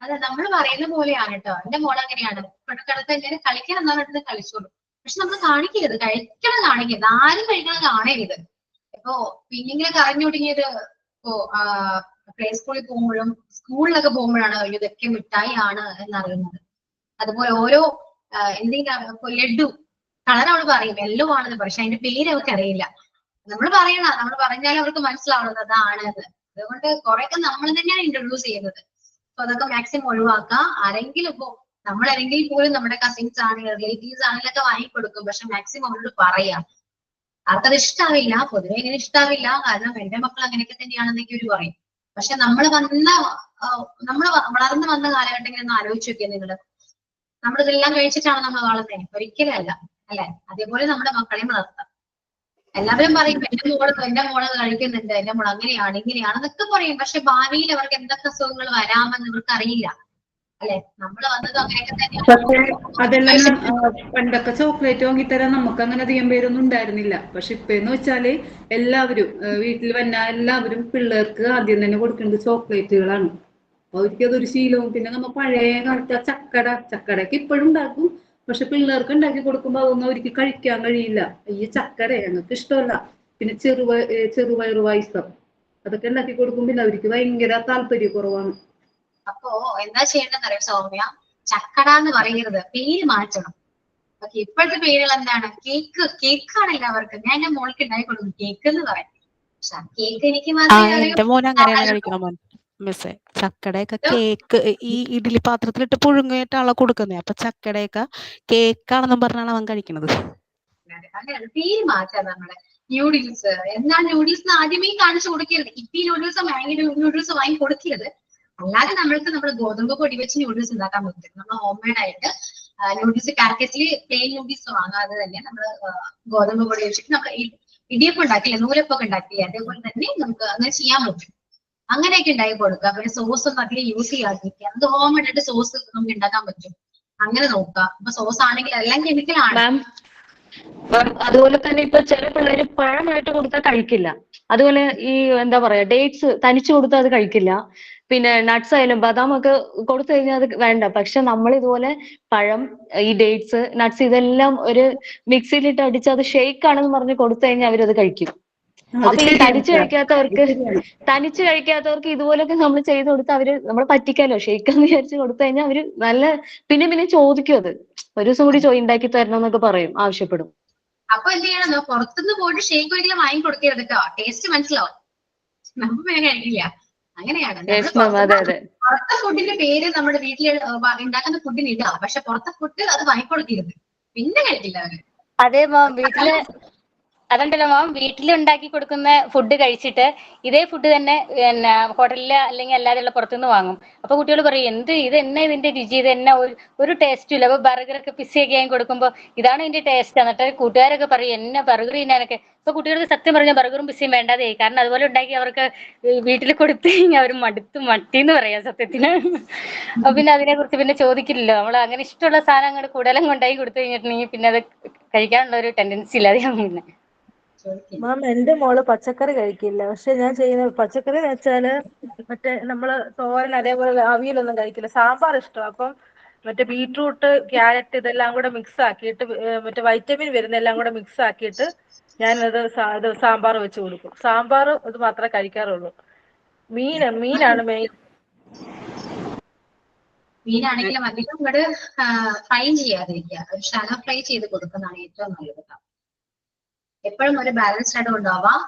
അതെ, നമ്മൾ പറയുന്ന പോലെയാണ് കേട്ടോ. എന്റെ മോൾ അങ്ങനെയാണ്. ഇപ്പോഴത്തെ എല്ലാവരും കളിക്കാൻ എന്ന് പറഞ്ഞിട്ട് കളിച്ചോളൂ. പക്ഷെ നമ്മൾ കാണിക്കരുത്, കഴിക്കണം കാണിക്കരുത്. ആരും കഴിക്കണം കാണരുത്. ഇപ്പോ പിന്നെങ്കിലൊക്കെ അറിഞ്ഞു തുടങ്ങിയത് പ്ലേ സ്കൂളിൽ പോകുമ്പോഴും സ്കൂളിലൊക്കെ പോകുമ്പോഴാണ് ഇതൊക്കെ മിഠായി ആണ് എന്നറിയുന്നത്. അതുപോലെ ഓരോ എന്തെങ്കിലും ലഡു കളർ അവള് പറയും യെല്ലോ ആണെന്ന്, പക്ഷെ അതിന്റെ പേര് അവർക്ക് അറിയില്ല. നമ്മൾ പറഞ്ഞാൽ അവർക്ക് മനസ്സിലാവുന്നത് അതാണ്. അതുകൊണ്ട് കുറെയൊക്കെ നമ്മൾ തന്നെയാണ് ഇൻട്രൊഡ്യൂസ് ചെയ്യുന്നത്. അപ്പൊ അതൊക്കെ മാക്സിമം ഒഴിവാക്കുക. ആരെങ്കിലും ഇപ്പോ നമ്മളാണെങ്കിൽ പോലും നമ്മുടെ കസിൻസ് ആണെങ്കിലും റിലേറ്റീവ്സ് ആണെങ്കിലൊക്കെ വാങ്ങിക്കൊടുക്കും. പക്ഷെ മാക്സിമം അവരോട് പറയാം. അവർക്കത് ഇഷ്ടാവില്ല, പൊതുവെ ഇങ്ങനെ ഇഷ്ടാവില്ല, കാരണം എന്റെ മക്കൾ അങ്ങനെയൊക്കെ തന്നെയാണെന്നൊക്കെ ഒരു പറയും. പക്ഷെ നമ്മൾ വളർന്നു വന്ന കാലഘട്ടങ്ങളിൽ ഒന്ന് ആലോചിച്ച് നോക്കിയാൽ നിങ്ങള്, നമ്മളിതെല്ലാം കഴിച്ചിട്ടാണ് നമ്മൾ വളർന്നത്? ഒരിക്കലും അല്ല, അല്ലെ? അതേപോലെ നമ്മുടെ മക്കളെയും വളർത്താം. എല്ലാവരും പറയും എന്റെ മോള് കഴിക്കുന്നുണ്ട്, എന്റെ മോൾ അങ്ങനെയാണ് ഇങ്ങനെയാണെന്നൊക്കെ പറയും. പക്ഷെ ഭാവിയിൽ അവർക്ക് എന്തൊക്കെ അസുഖങ്ങൾ വരാമെന്ന് ഇവർക്ക് അറിയില്ല, അല്ലെ? നമ്മൾ വന്നത് അങ്ങനെയൊക്കെ പക്ഷെ അതെല്ലാം തന്നെയാണ്. പണ്ടൊക്കെ ചോക്ലേറ്റ് വാങ്ങിത്തരാൻ നമുക്ക് അങ്ങനെ അധികം പേരൊന്നും ഉണ്ടായിരുന്നില്ല. പക്ഷെ ഇപ്പെന്ന് വെച്ചാല് എല്ലാവരും വീട്ടിൽ വന്ന എല്ലാവരും പിള്ളേർക്ക് ആദ്യം തന്നെ കൊടുക്കുന്നത് ചോക്ലേറ്റുകളാണ്. അവർക്ക് അതൊരു ശീലവും. പിന്നെ നമ്മ പഴയ കാലത്ത് ചക്കടയൊക്കെ ഇപ്പോഴും ഉണ്ടാക്കും. പക്ഷെ പിള്ളേർക്ക് ഉണ്ടാക്കി കൊടുക്കുമ്പോൾ അതൊന്നും അവർക്ക് കഴിക്കാൻ കഴിയില്ല. ഈ ചക്കട ഞങ്ങൾക്ക് ഇഷ്ടമല്ല. പിന്നെ ചെറുപയർ പായസം അതൊക്കെ ഉണ്ടാക്കി കൊടുക്കുമ്പോൾ അവർക്ക് ഭയങ്കര താല്പര്യക്കുറവാണ്. അപ്പോ എന്താ ചെയ്യേണ്ടതെന്ന് അറിയാം സൗമ്യ? ചക്കട എന്ന് പറയരുത്, പേര് മാറ്റണം. ഓക്കെ, ഇപ്പോഴത്തെ പേരുകൾ എന്താണ്? കേക്കാണ് എല്ലാവർക്കും. ഞാൻ എന്റെ മോൾക്ക് ഉണ്ടാക്കി കൊടുക്കും കേക്ക് എന്ന് പറയും. പക്ഷെ കേക്ക് എനിക്ക് മാത്രമേ എന്റെ മോൻ അങ്ങനെയാണ് കഴിക്കണം മോൻ മിസ്സേ. ചക്കടയൊക്കെ കേക്ക് ഈ ഇഡ്ഡലി പാത്രത്തിലിട്ട് പുഴുങ്ങിയിട്ടാണല്ലോ കൊടുക്കുന്നത്. അപ്പൊ ചക്കടയൊക്കെ കേക്കാണെന്നും പറഞ്ഞാണ് അവൻ കഴിക്കണത്. അങ്ങനെയാണ് പേര് മാറ്റാം. നമ്മുടെ ന്യൂഡിൽസ് എന്താണ് ന്യൂഡിൽസ് ആദ്യമേ കാണിച്ചു കൊടുക്കരുത്. ഇപ്പി ന്യൂഡിൽസ് മാഗി ന്യൂഡിൽസ് വാങ്ങി കൊടുക്കരുത്. അല്ലാതെ നമ്മുടെ ഗോതമ്പ് പൊടി വെച്ച് ന്യൂഡിൽസ് ഉണ്ടാക്കാൻ പറ്റും. നമ്മൾ ഹോം മെയ്ഡ് ആയിട്ട് ന്യൂഡിൽസ് പാക്കറ്റിൽ പ്ലെയിൻ ന്യൂഡിൽസ് വാങ്ങാതെ തന്നെ നമ്മൾ ഗോതമ്പ് പൊടി വെച്ചിട്ട് നമ്മൾ ഇടിയപ്പം ഉണ്ടാക്കില്ല, നൂലപ്പൊക്കെ ഉണ്ടാക്കില്ല, അതേപോലെ തന്നെ നമുക്ക് അങ്ങനെ ചെയ്യാൻ പറ്റും. അങ്ങനെയൊക്കെ ഉണ്ടാക്കി കൊടുക്കുക. പിന്നെ സോസ് ഒന്നും അധികം യൂസ് ചെയ്യാതിരിക്കുക. അത് ഹോം മെയ്ഡ് ആയിട്ട് സോസ് നമുക്ക് ഉണ്ടാക്കാൻ പറ്റും. അങ്ങനെ നോക്കുക. ഇപ്പൊ സോസ് ആണെങ്കിൽ എല്ലാം കെമിക്കലാണ്. അതുപോലെ തന്നെ ഇപ്പൊ ചില പിള്ളേര് പഴമായിട്ട് കൊടുത്താൽ കഴിക്കില്ല. അതുപോലെ ഈ എന്താ പറയാ ഡേറ്റ്സ് തനിച്ചു കൊടുത്താൽ അത് കഴിക്കില്ല. പിന്നെ നട്ട്സ് ആയാലും ബദാം ഒക്കെ കൊടുത്തു കഴിഞ്ഞാൽ അത് വേണ്ട. പക്ഷെ നമ്മൾ ഇതുപോലെ പഴം, ഈ ഡേറ്റ്സ്, നട്ട്സ് ഇതെല്ലാം ഒരു മിക്സിയിലിട്ട് അടിച്ച് അത് ഷെയ്ക്ക് ആണെന്ന് പറഞ്ഞ് കൊടുത്തു കഴിഞ്ഞാൽ അവരത് കഴിക്കും. അപ്പൊ ഈ തനിച്ച് കഴിക്കാത്തവർക്ക് ഇതുപോലൊക്കെ നമ്മൾ ചെയ്ത് കൊടുത്ത് അവര് നമ്മൾ പറ്റിക്കാലോ, ഷെയ്ക്ക് എന്ന് വിചാരിച്ച് കൊടുത്തു കഴിഞ്ഞാൽ അവര് നല്ല പിന്നെ ചോദിക്കും. അത് ഒരു ദിവസം കൂടി ഉണ്ടാക്കി തരണം എന്നൊക്കെ പറയും, ആവശ്യപ്പെടും. അപ്പൊ എന്ത് ചെയ്യണം? പുറത്തുനിന്ന് പോയിട്ട് ഷേക്ക് ഒരിക്കലും വാങ്ങി കൊടുക്കരുത് കേട്ടോ. ടേസ്റ്റ് മനസ്സിലാവും, നമുക്ക് വേഗം കഴിക്കില്ല. അങ്ങനെയാണ് പുറത്തെ ഫുഡിന്റെ പേര് നമ്മുടെ വീട്ടിൽ ഉണ്ടാക്കുന്ന ഫുഡിന് ഇടാം. പക്ഷെ പുറത്തെ ഫുഡ് അത് വാങ്ങിക്കൊടുക്കരുത്, പിന്നെ കഴിക്കില്ല അവര്. അതേ മോം അതുണ്ടല്ലോ മോം, വീട്ടിൽ ഉണ്ടാക്കി കൊടുക്കുന്ന ഫുഡ് കഴിച്ചിട്ട് ഇതേ ഫുഡ് തന്നെ പിന്നെ ഹോട്ടലില് അല്ലെങ്കിൽ അല്ലാതെയുള്ള പുറത്തുനിന്ന് വാങ്ങും. അപ്പൊ കുട്ടികൾ പറയും ഇത് എന്നാ ഇതിന്റെ രുചി, ഇത് എന്നാ ഒരു ടേസ്റ്റും ഇല്ല. അപ്പൊ ബർഗറൊക്കെ പിസ്സയൊക്കെ ആയി കൊടുക്കുമ്പോൾ ഇതാണ് ഇതിന്റെ ടേസ്റ്റ്. എന്നിട്ട് കൂട്ടുകാരൊക്കെ പറയും എന്നെ ബർഗർ തിന്നാനൊക്കെ. ഇപ്പൊ കുട്ടികൾക്ക് സത്യം പറഞ്ഞാൽ ബർഗറും പിസ്സയും വേണ്ടാതെ. കാരണം അതുപോലെ ഉണ്ടാക്കി അവർക്ക് വീട്ടിൽ കൊടുത്തു കഴിഞ്ഞാൽ അവർ മട്ടിന്ന് പറയാം സത്യത്തിന്. അപ്പൊ പിന്നെ അതിനെ കുറിച്ച് പിന്നെ ചോദിക്കില്ലല്ലോ. നമ്മൾ അങ്ങനെ ഇഷ്ടമുള്ള സാധനങ്ങൾ കൂടുതലും ഉണ്ടാക്കി കൊടുത്തു കഴിഞ്ഞിട്ടുണ്ടെങ്കിൽ പിന്നെ അത് കഴിക്കാനുള്ള ഒരു ടെൻഡൻസി ഇല്ലാതെ പിന്നെ മാം എന്റെ മോള് പച്ചക്കറി കഴിക്കില്ല. പക്ഷെ ഞാൻ ചെയ്യുന്ന പച്ചക്കറി എന്ന് വെച്ചാല് മറ്റേ നമ്മള് തോരൻ അതേപോലെ അവിയലൊന്നും കഴിക്കില്ല. സാമ്പാർ ഇഷ്ടം. അപ്പം മറ്റേ ബീട്രൂട്ട്, ക്യാരറ്റ് ഇതെല്ലാം കൂടെ മിക്സ് ആക്കിയിട്ട് മറ്റേ വൈറ്റമിൻ വരുന്നെല്ലാം കൂടെ മിക്സ് ആക്കിയിട്ട് ഞാനത് സാമ്പാർ വെച്ച് കൊടുക്കും. സാമ്പാർ ഇത് മാത്രമേ കഴിക്കാറുള്ളൂ. മീനാണ് മെയിൻ. മീനാണെങ്കിലും അധികം ഇവിടെ ഫ്രൈ ചെയ്യാതിരിക്കുക. ഒരു ഷാലോ ഫ്രൈ ചെയ്ത് കൊടുക്കുന്നതാണ് ഏറ്റവും നല്ലത്. എപ്പോഴും ഒരു ബാലൻസ്ഡ് ആയിട്ട് കൊണ്ടുപോവാം.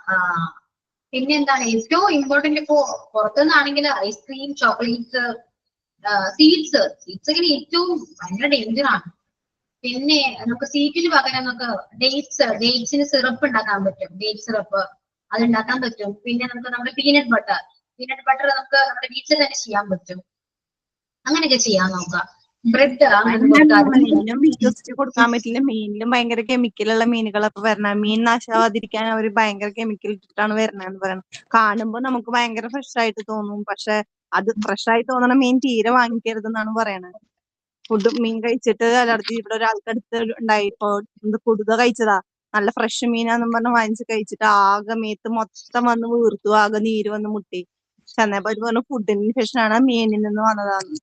പിന്നെ എന്താണ് ഏറ്റവും ഇമ്പോർട്ടന്റ്? ഇപ്പോ പുറത്തുനിന്നാണെങ്കിൽ ഐസ്ക്രീം, ചോക്ലേറ്റ്സ്, സീഡ്സ് ഇങ്ങനെ ഏറ്റവും ഭയങ്കര ഡേഞ്ചർ ആണ്. പിന്നെ നമുക്ക് സീറ്റിന് പകരം നമുക്ക് ഡേറ്റ്സിന് സിറപ്പ് ഉണ്ടാക്കാൻ പറ്റും. ഡേറ്റ് സിറപ്പ് അത് ഉണ്ടാക്കാൻ പറ്റും. പിന്നെ നമുക്ക് നമ്മുടെ പീനട്ട് ബട്ടർ നമുക്ക് നമ്മുടെ വീട്ടിൽ തന്നെ ചെയ്യാൻ പറ്റും. അങ്ങനെയൊക്കെ ചെയ്യാൻ നോക്കാം. ബ്രെഡ് മീനും വിശ്വസിച്ച് കൊടുക്കാൻ പറ്റില്ല. മീനിലും ഭയങ്കര കെമിക്കലുള്ള മീനുകളൊക്കെ വരണം. മീൻ നാശാവാതിരിക്കാൻ അവർ ഭയങ്കര കെമിക്കൽ ഇട്ടിട്ടാണ് വരണതെന്ന് പറയണം. കാണുമ്പോ നമുക്ക് ഭയങ്കര ഫ്രഷ് ആയിട്ട് തോന്നും. പക്ഷെ അത് ഫ്രഷ് ആയി തോന്നണ മീൻ തീരെ വാങ്ങിക്കരുതെന്നാണ് പറയണത്. മീൻ കഴിച്ചിട്ട് അലർജി ഇവിടെ ഒരാൾക്ക് അടുത്ത് ഉണ്ടായി. ഇപ്പൊ കുടുത കഴിച്ചതാ. നല്ല ഫ്രഷ് മീനാന്നും പറഞ്ഞ് വാങ്ങിച്ച് കഴിച്ചിട്ട് ആകെ മേത്ത് മൊത്തം വന്ന് വീർത്തു, ആകെ നീര് വന്ന് മുട്ടി. ചെന്നപ്പോ അവര് പറഞ്ഞു ഫുഡിന് ഇൻഫെക്ഷൻ ആണ്, മീനിൽ നിന്ന് വന്നതാണ്.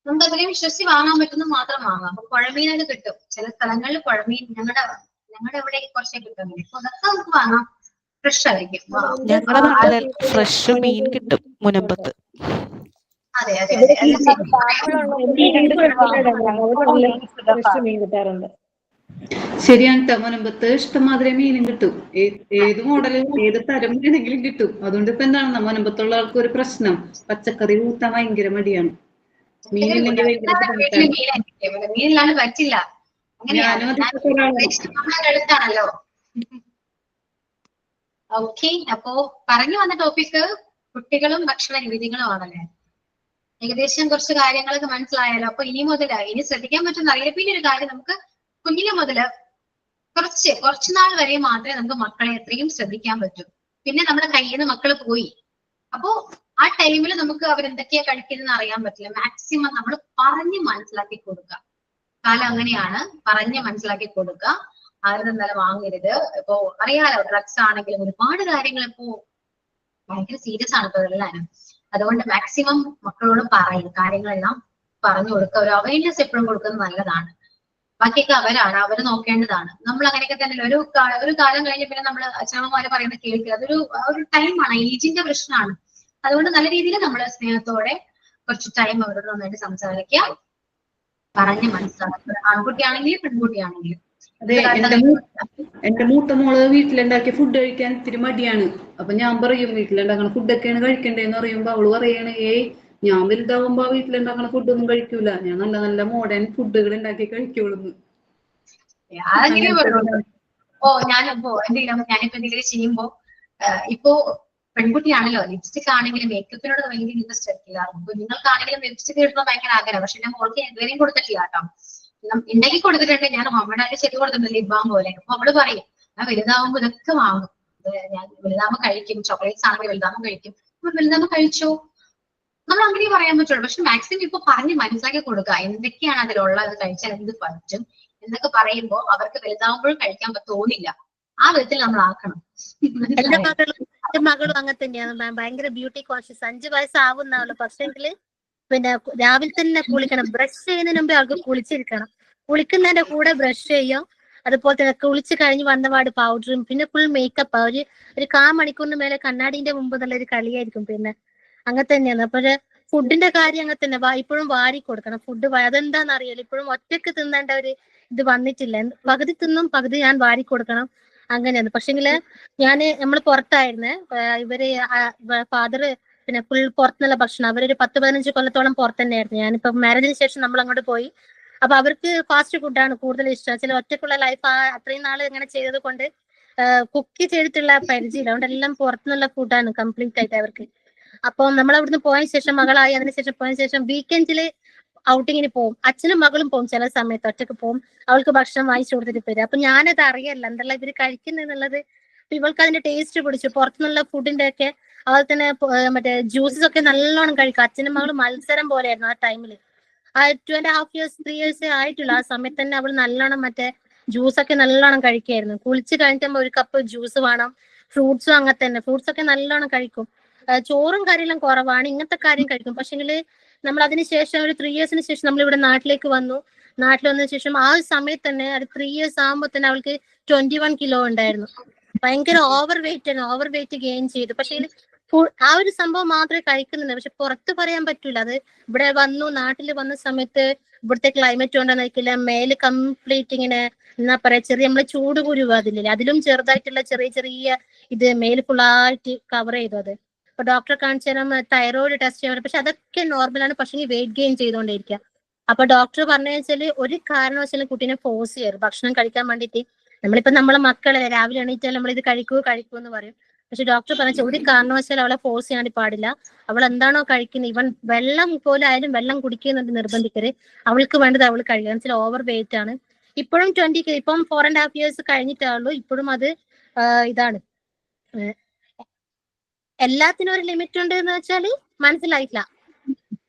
നമുക്ക് അതിലും വിശ്വസിച്ച് വാങ്ങാൻ പറ്റുന്ന മാത്രം വാങ്ങാം. അപ്പൊ പുഴമീനൊക്കെ കിട്ടും ചില സ്ഥലങ്ങളിൽ. പുഴമീൻ ഞങ്ങളുടെ ഇവിടെ കുറച്ചേ കിട്ടും. അപ്പൊ അതൊക്കെ നമുക്ക് വാങ്ങാം, ഫ്രഷ് ആയിരിക്കും. ഞങ്ങളുടെ നാട്ടിലെ ഫ്രഷ് മീൻ കിട്ടും മുനമ്പത്ത്. അതെ അതെ ഫ്രഷ് മീൻ കിട്ടാറുണ്ട്. ശരിയാണ് ട്ടോ. മുനമ്പത്ത് ഇഷ്ടംമാതിരി മീനും കിട്ടും. ഏത് മോഡലും ഏത് തരം വേണമെങ്കിലും കിട്ടും. അതുകൊണ്ട് ഇപ്പൊ എന്താണ് മുനമ്പത്തുള്ള ആൾക്ക് ഒരു പ്രശ്നം, പച്ചക്കറി കൂട്ടാൻ ഭയങ്കര മടിയാണ്. മീനില്ലെങ്കിൽ ഭയങ്കര വീട്ടില് ബുദ്ധിമുട്ടാണ്. മീനില്ലാണ്ട് പറ്റില്ല. അങ്ങനെയാണ്. ഞാനും അതിനകത്ത് ഒരാളാണ്. നമ്മുടെ അടുത്താണല്ലോ. ഓക്കെ, അപ്പോ പറഞ്ഞു വന്ന ടോപ്പിക് കുട്ടികളും ഭക്ഷണ രീതികളും ആണല്ലേ. ഏകദേശം കുറച്ച് കാര്യങ്ങളൊക്കെ മനസ്സിലായാലോ. അപ്പൊ ഇനി ശ്രദ്ധിക്കാൻ പറ്റുന്ന അറിയില്ല. പിന്നെ ഒരു കാര്യം, നമുക്ക് കുഞ്ഞിലെ മുതല് കുറച്ച് നാൾ വരെ മാത്രമേ നമുക്ക് മക്കളെ എത്രയും ശ്രദ്ധിക്കാൻ പറ്റൂ. പിന്നെ നമ്മുടെ കയ്യിൽ നിന്ന് മക്കള് പോയി. അപ്പോ ആ ടൈമിൽ നമുക്ക് അവരെന്തൊക്കെയാ കഴിക്കുന്നതെന്ന് അറിയാൻ പറ്റില്ല. മാക്സിമം നമ്മൾ പറഞ്ഞ് മനസ്സിലാക്കി കൊടുക്കുക. കാലം അങ്ങനെയാണ്, പറഞ്ഞ് മനസ്സിലാക്കി കൊടുക്കുക. ആരും നല്ല വാങ്ങരുത്. ഇപ്പോ അറിയാലോ, ഡ്രഗ്സ് ആണെങ്കിലും ഒരുപാട് കാര്യങ്ങൾ ഇപ്പോ ഭയങ്കര സീരിയസ് ആണ് ഇപ്പൊ എല്ലാവരും. അതുകൊണ്ട് മാക്സിമം മക്കളോട് പറയും, കാര്യങ്ങളെല്ലാം പറഞ്ഞു കൊടുക്കുക. ഒരു അവയർനെസ് എപ്പോഴും കൊടുക്കുന്നത് നല്ലതാണ്. ബാക്കിയൊക്കെ അവര് നോക്കേണ്ടതാണ്. നമ്മൾ അങ്ങനെയൊക്കെ തന്നെ ഒരു കാലം കഴിഞ്ഞ പിന്നെ നമ്മൾ അച്ഛനമ്മമാര് പറയുന്നത് കേൾക്കുക. ഒരു ടൈമാണ്, ഏജിന്റെ പ്രശ്നമാണ്. അതുകൊണ്ട് നല്ല രീതിയിൽ നമ്മൾ സ്നേഹത്തോടെ കുറച്ച് ടൈം അവരോട് നന്നായിട്ട് സംസാരിക്കുക, പറഞ്ഞ് മനസ്സിലാക്കുക. ആൺകുട്ടിയാണെങ്കിലും പെൺകുട്ടിയാണെങ്കിലും. അതെ, എന്റെ മൂത്ത മോള് വീട്ടിലുണ്ടാക്കിയ ഫുഡ് കഴിക്കാൻ ഇത്തിരി മടിയാണ്. അപ്പൊ ഞാൻ പറയും വീട്ടിലുണ്ടാക്കണ ഫുഡൊക്കെയാണ് കഴിക്കണ്ടേന്ന് പറയുമ്പോ അവള് പറയണേ, ഞാൻ വലുതാവുമ്പോ വീട്ടിലുണ്ടാക്കണ ഫുഡൊന്നും കഴിക്കൂല, ഞാൻ നല്ല നല്ല മോഡേൺ ഫുഡുകൾ ഉണ്ടാക്കി കഴിക്കുള്ളൂ. ഞാനിപ്പോ എന്തെങ്കിലും ചെയ്യുമ്പോ ഇപ്പോ പെൺകുട്ടിയാണല്ലോ, ലിപ്സ്റ്റിക് ആണെങ്കിലും മേക്കപ്പിനോട് ഭയങ്കര ഇൻട്രസ്റ്റ് ആയിരിക്കില്ല. കുഞ്ഞുങ്ങൾക്കാണെങ്കിലും ലിപ്സ്റ്റിക് ഇടുന്നത് ഭയങ്കര ആഗ്രഹം. പക്ഷെ ഞാൻ മോൾക്ക് ഇതുവരെയും കൊടുത്തിട്ടില്ല കേട്ടോ. ഉണ്ടാക്കി കൊടുത്തിട്ടുണ്ട്. ഞാൻ ഹോംമെയ്ഡായിട്ട് ചെയ്ത് കൊടുത്തിട്ടുണ്ട്, ലിപ് ബാം പോലെ. അപ്പൊ അവള് പറയും ഞാൻ വലുതാവുമ്പോ ഇതൊക്കെ വാങ്ങും, ഞാൻ വലുതാവുമ്പോ കഴിക്കും, ചോക്ലേറ്റ്സ് ആണെങ്കിൽ വലുതാവുമ്പോ കഴിക്കും. വലുതാവുമ്പോ കഴിച്ചോ, നമ്മൾ അങ്ങനെ പറയാൻ പറ്റുള്ളൂ. പക്ഷെ മാക്സിമം ഇപ്പൊ പറഞ്ഞ് മനസ്സിലാക്കി കൊടുക്കുക, എന്തൊക്കെയാണ് അതിലുള്ളത്, കഴിച്ചാൽ എന്ത് പറ്റും എന്നൊക്കെ പറയുമ്പോ അവർക്ക് വലുതാവുമ്പോഴും കഴിക്കാൻ തോന്നില്ല. ആ വിധത്തിൽ നമ്മൾ ആക്കണം. എന്റെ മകളും അങ്ങനെ തന്നെയാണ് മാം. ഭയങ്കര ബ്യൂട്ടി കോൺഷ്യസ്. 5 വയസ്സാവുന്നാവുള്ളൂ. പക്ഷെങ്കില് പിന്നെ രാവിലെ തന്നെ കുളിക്കണം. ബ്രഷ് ചെയ്യുന്നതിന് മുമ്പേ അവൾക്ക് കുളിച്ചിരിക്കണം. കുളിക്കുന്നതിന്റെ കൂടെ ബ്രഷ് ചെയ്യും. അതുപോലെ തന്നെ കുളിച്ച് കഴിഞ്ഞ് വന്നപാട് പൗഡറും പിന്നെ ഫുൾ മേക്കപ്പ്. ഒരു 1/4 മണിക്കൂറിന് മേലെ കണ്ണാടിന്റെ മുമ്പ് നല്ലൊരു കളിയായിരിക്കും. പിന്നെ അങ്ങനെ തന്നെയാണ്. അപ്പോഴ് ഫുഡിന്റെ കാര്യം അങ്ങനെ തന്നെ. ഇപ്പോഴും വാരി കൊടുക്കണം ഫുഡ്. അതെന്താന്ന് അറിയില്ല, ഇപ്പോഴും ഒറ്റക്ക് തിന്നേണ്ട ഒരു ഇത് വന്നിട്ടില്ല. പകുതി തിന്നും, പകുതി ഞാൻ വാരി കൊടുക്കണം, അങ്ങനെയാണ്. പക്ഷെങ്കില് നമ്മൾ പുറത്തായിരുന്നേ. ഇവര് ഫാദർ പിന്നെ ഫുൾ പുറത്തുനിന്നുള്ള ഭക്ഷണം. അവരൊരു 10-15 കൊല്ലത്തോളം പുറത്ത് തന്നെയായിരുന്നു. ഞാനിപ്പോ മാരേജിന് ശേഷം നമ്മൾ അങ്ങോട്ട് പോയി. അപ്പൊ അവർക്ക് ഫാസ്റ്റ് ഫുഡാണ് കൂടുതൽ ഇഷ്ടം. ചില ഒറ്റക്കുള്ള ലൈഫ് അത്രയും നാൾ ഇങ്ങനെ ചെയ്തത് കൊണ്ട് കുക്ക് ചെയ്തിട്ടുള്ള പരിചയമില്ല. അതുകൊണ്ട് എല്ലാം പുറത്തുനിന്നുള്ള ഫുഡാണ് കംപ്ലീറ്റ് ആയിട്ട് അവർക്ക്. അപ്പം നമ്മൾ അവിടുന്ന് പോയ ശേഷം, മകളായി അതിനുശേഷം പോയ ശേഷം വീക്കെൻഡില് ഔട്ടിങ്ങിന് പോകും. അച്ഛനും മകളും പോകും. ചില സമയത്ത് ഒറ്റക്ക് പോകും. അവൾക്ക് ഭക്ഷണം വാങ്ങിച്ചു കൊടുത്തിട്ട് തരും. അപ്പൊ ഞാനത് അറിയല്ല എന്തെല്ലാം ഇവര് കഴിക്കുന്നുള്ളത്. ഇവൾക്ക് അതിന്റെ ടേസ്റ്റ് പിടിച്ചു. പുറത്തുനിന്നുള്ള ഫുഡിന്റെ ഒക്കെ. അതുപോലെ തന്നെ മറ്റേ ജ്യൂസസ് ഒക്കെ നല്ലോണം കഴിക്കും. അച്ഛനും മകളും മത്സരം പോലെയായിരുന്നു ആ ടൈമില്. 2.5 years 3 years ആയിട്ടുള്ള ആ സമയത്ത് തന്നെ അവൾ നല്ലോണം മറ്റേ ജ്യൂസൊക്കെ നല്ലോണം കഴിക്കായിരുന്നു. കുളിച്ച് കഴിഞ്ഞിട്ടുമ്പോ 1 കപ്പ് ജ്യൂസ് വേണം. ഫ്രൂട്ട്സും അങ്ങനെ തന്നെ. ഫ്രൂട്ട്സ് ഒക്കെ നല്ലോണം കഴിക്കും. ചോറും കറിയെല്ലാം കുറവാണ്. ഇങ്ങനത്തെ കാര്യം കഴിക്കും. പക്ഷെങ്കില് നമ്മൾ അതിനുശേഷം ഒരു 3 yearsന് ശേഷം നമ്മൾ ഇവിടെ നാട്ടിലേക്ക് വന്നു. നാട്ടിൽ വന്നതിന് ശേഷം ആ ഒരു സമയത്ത് തന്നെ ഒരു 3 years ആകുമ്പോ തന്നെ അവൾക്ക് 21 കിലോ ഉണ്ടായിരുന്നു. ഭയങ്കര ഓവർ വെയിറ്റ് ഗെയിൻ ചെയ്തു. പക്ഷെ ആ ഒരു സംഭവം മാത്രമേ കഴിക്കുന്നുള്ളൂ. പക്ഷെ പുറത്ത് പറയാൻ പറ്റൂല. അത് ഇവിടെ നാട്ടിൽ വന്ന സമയത്ത് ഇവിടുത്തെ ക്ലൈമറ്റ് കൊണ്ടായിരിക്കില്ല, മേല് കംപ്ലീറ്റ് ഇങ്ങനെ എന്നാ പറയാ, ചെറിയ നമ്മള് ചൂട് കുരുവ് അതില്ലേ, അതിലും ചെറുതായിട്ടുള്ള ചെറിയ ഇത് മേല് ഫുള്ളായിട്ട് കവർ ചെയ്തു. അത് അപ്പൊ ഡോക്ടറെ കാണിച്ചു തരാൻ തൈറോയിഡ് ടെസ്റ്റ് ചെയ്യാൻ. പക്ഷെ അതൊക്കെ നോർമലാണ്. പക്ഷെ വെയിറ്റ് ഗെയിൻ ചെയ്തുകൊണ്ടിരിക്കുക. അപ്പൊ ഡോക്ടർ പറഞ്ഞു വെച്ചാല് ഒരു കാരണവശാലും കുട്ടീനെ ഫോഴ്സ് ചെയ്യരുത് ഭക്ഷണം കഴിക്കാൻ വേണ്ടിയിട്ട്. നമ്മളിപ്പോ നമ്മളെ മക്കളെ രാവിലെ എണീറ്റാൽ നമ്മൾ ഇത് കഴിക്കൂ എന്ന് പറയും. പക്ഷെ ഡോക്ടർ പറഞ്ഞ ഒരു കാരണവശാലും അവളെ ഫോഴ്സ് ചെയ്യാൻ പാടില്ല. അവൾ എന്താണോ കഴിക്കുന്നത്, ഇവൻ വെള്ളം പോലെ ആയാലും വെള്ളം കുടിക്കുന്നുണ്ട് നിർബന്ധിക്കരുത്. അവൾക്ക് വേണ്ടത് അവൾ കഴിക്കുക. എന്ന് വെച്ചാൽ ഓവർ വെയിറ്റ് ആണ്. ഇപ്പോഴും 20 ഇപ്പം 4.5 years കഴിഞ്ഞിട്ടുള്ളൂ. ഇപ്പോഴും അത് ഇതാണ്. എല്ലാത്തിനും ഒരു ലിമിറ്റ് ഉണ്ട് എന്ന് വെച്ചാല് മനസ്സിലായിട്ടില്ല.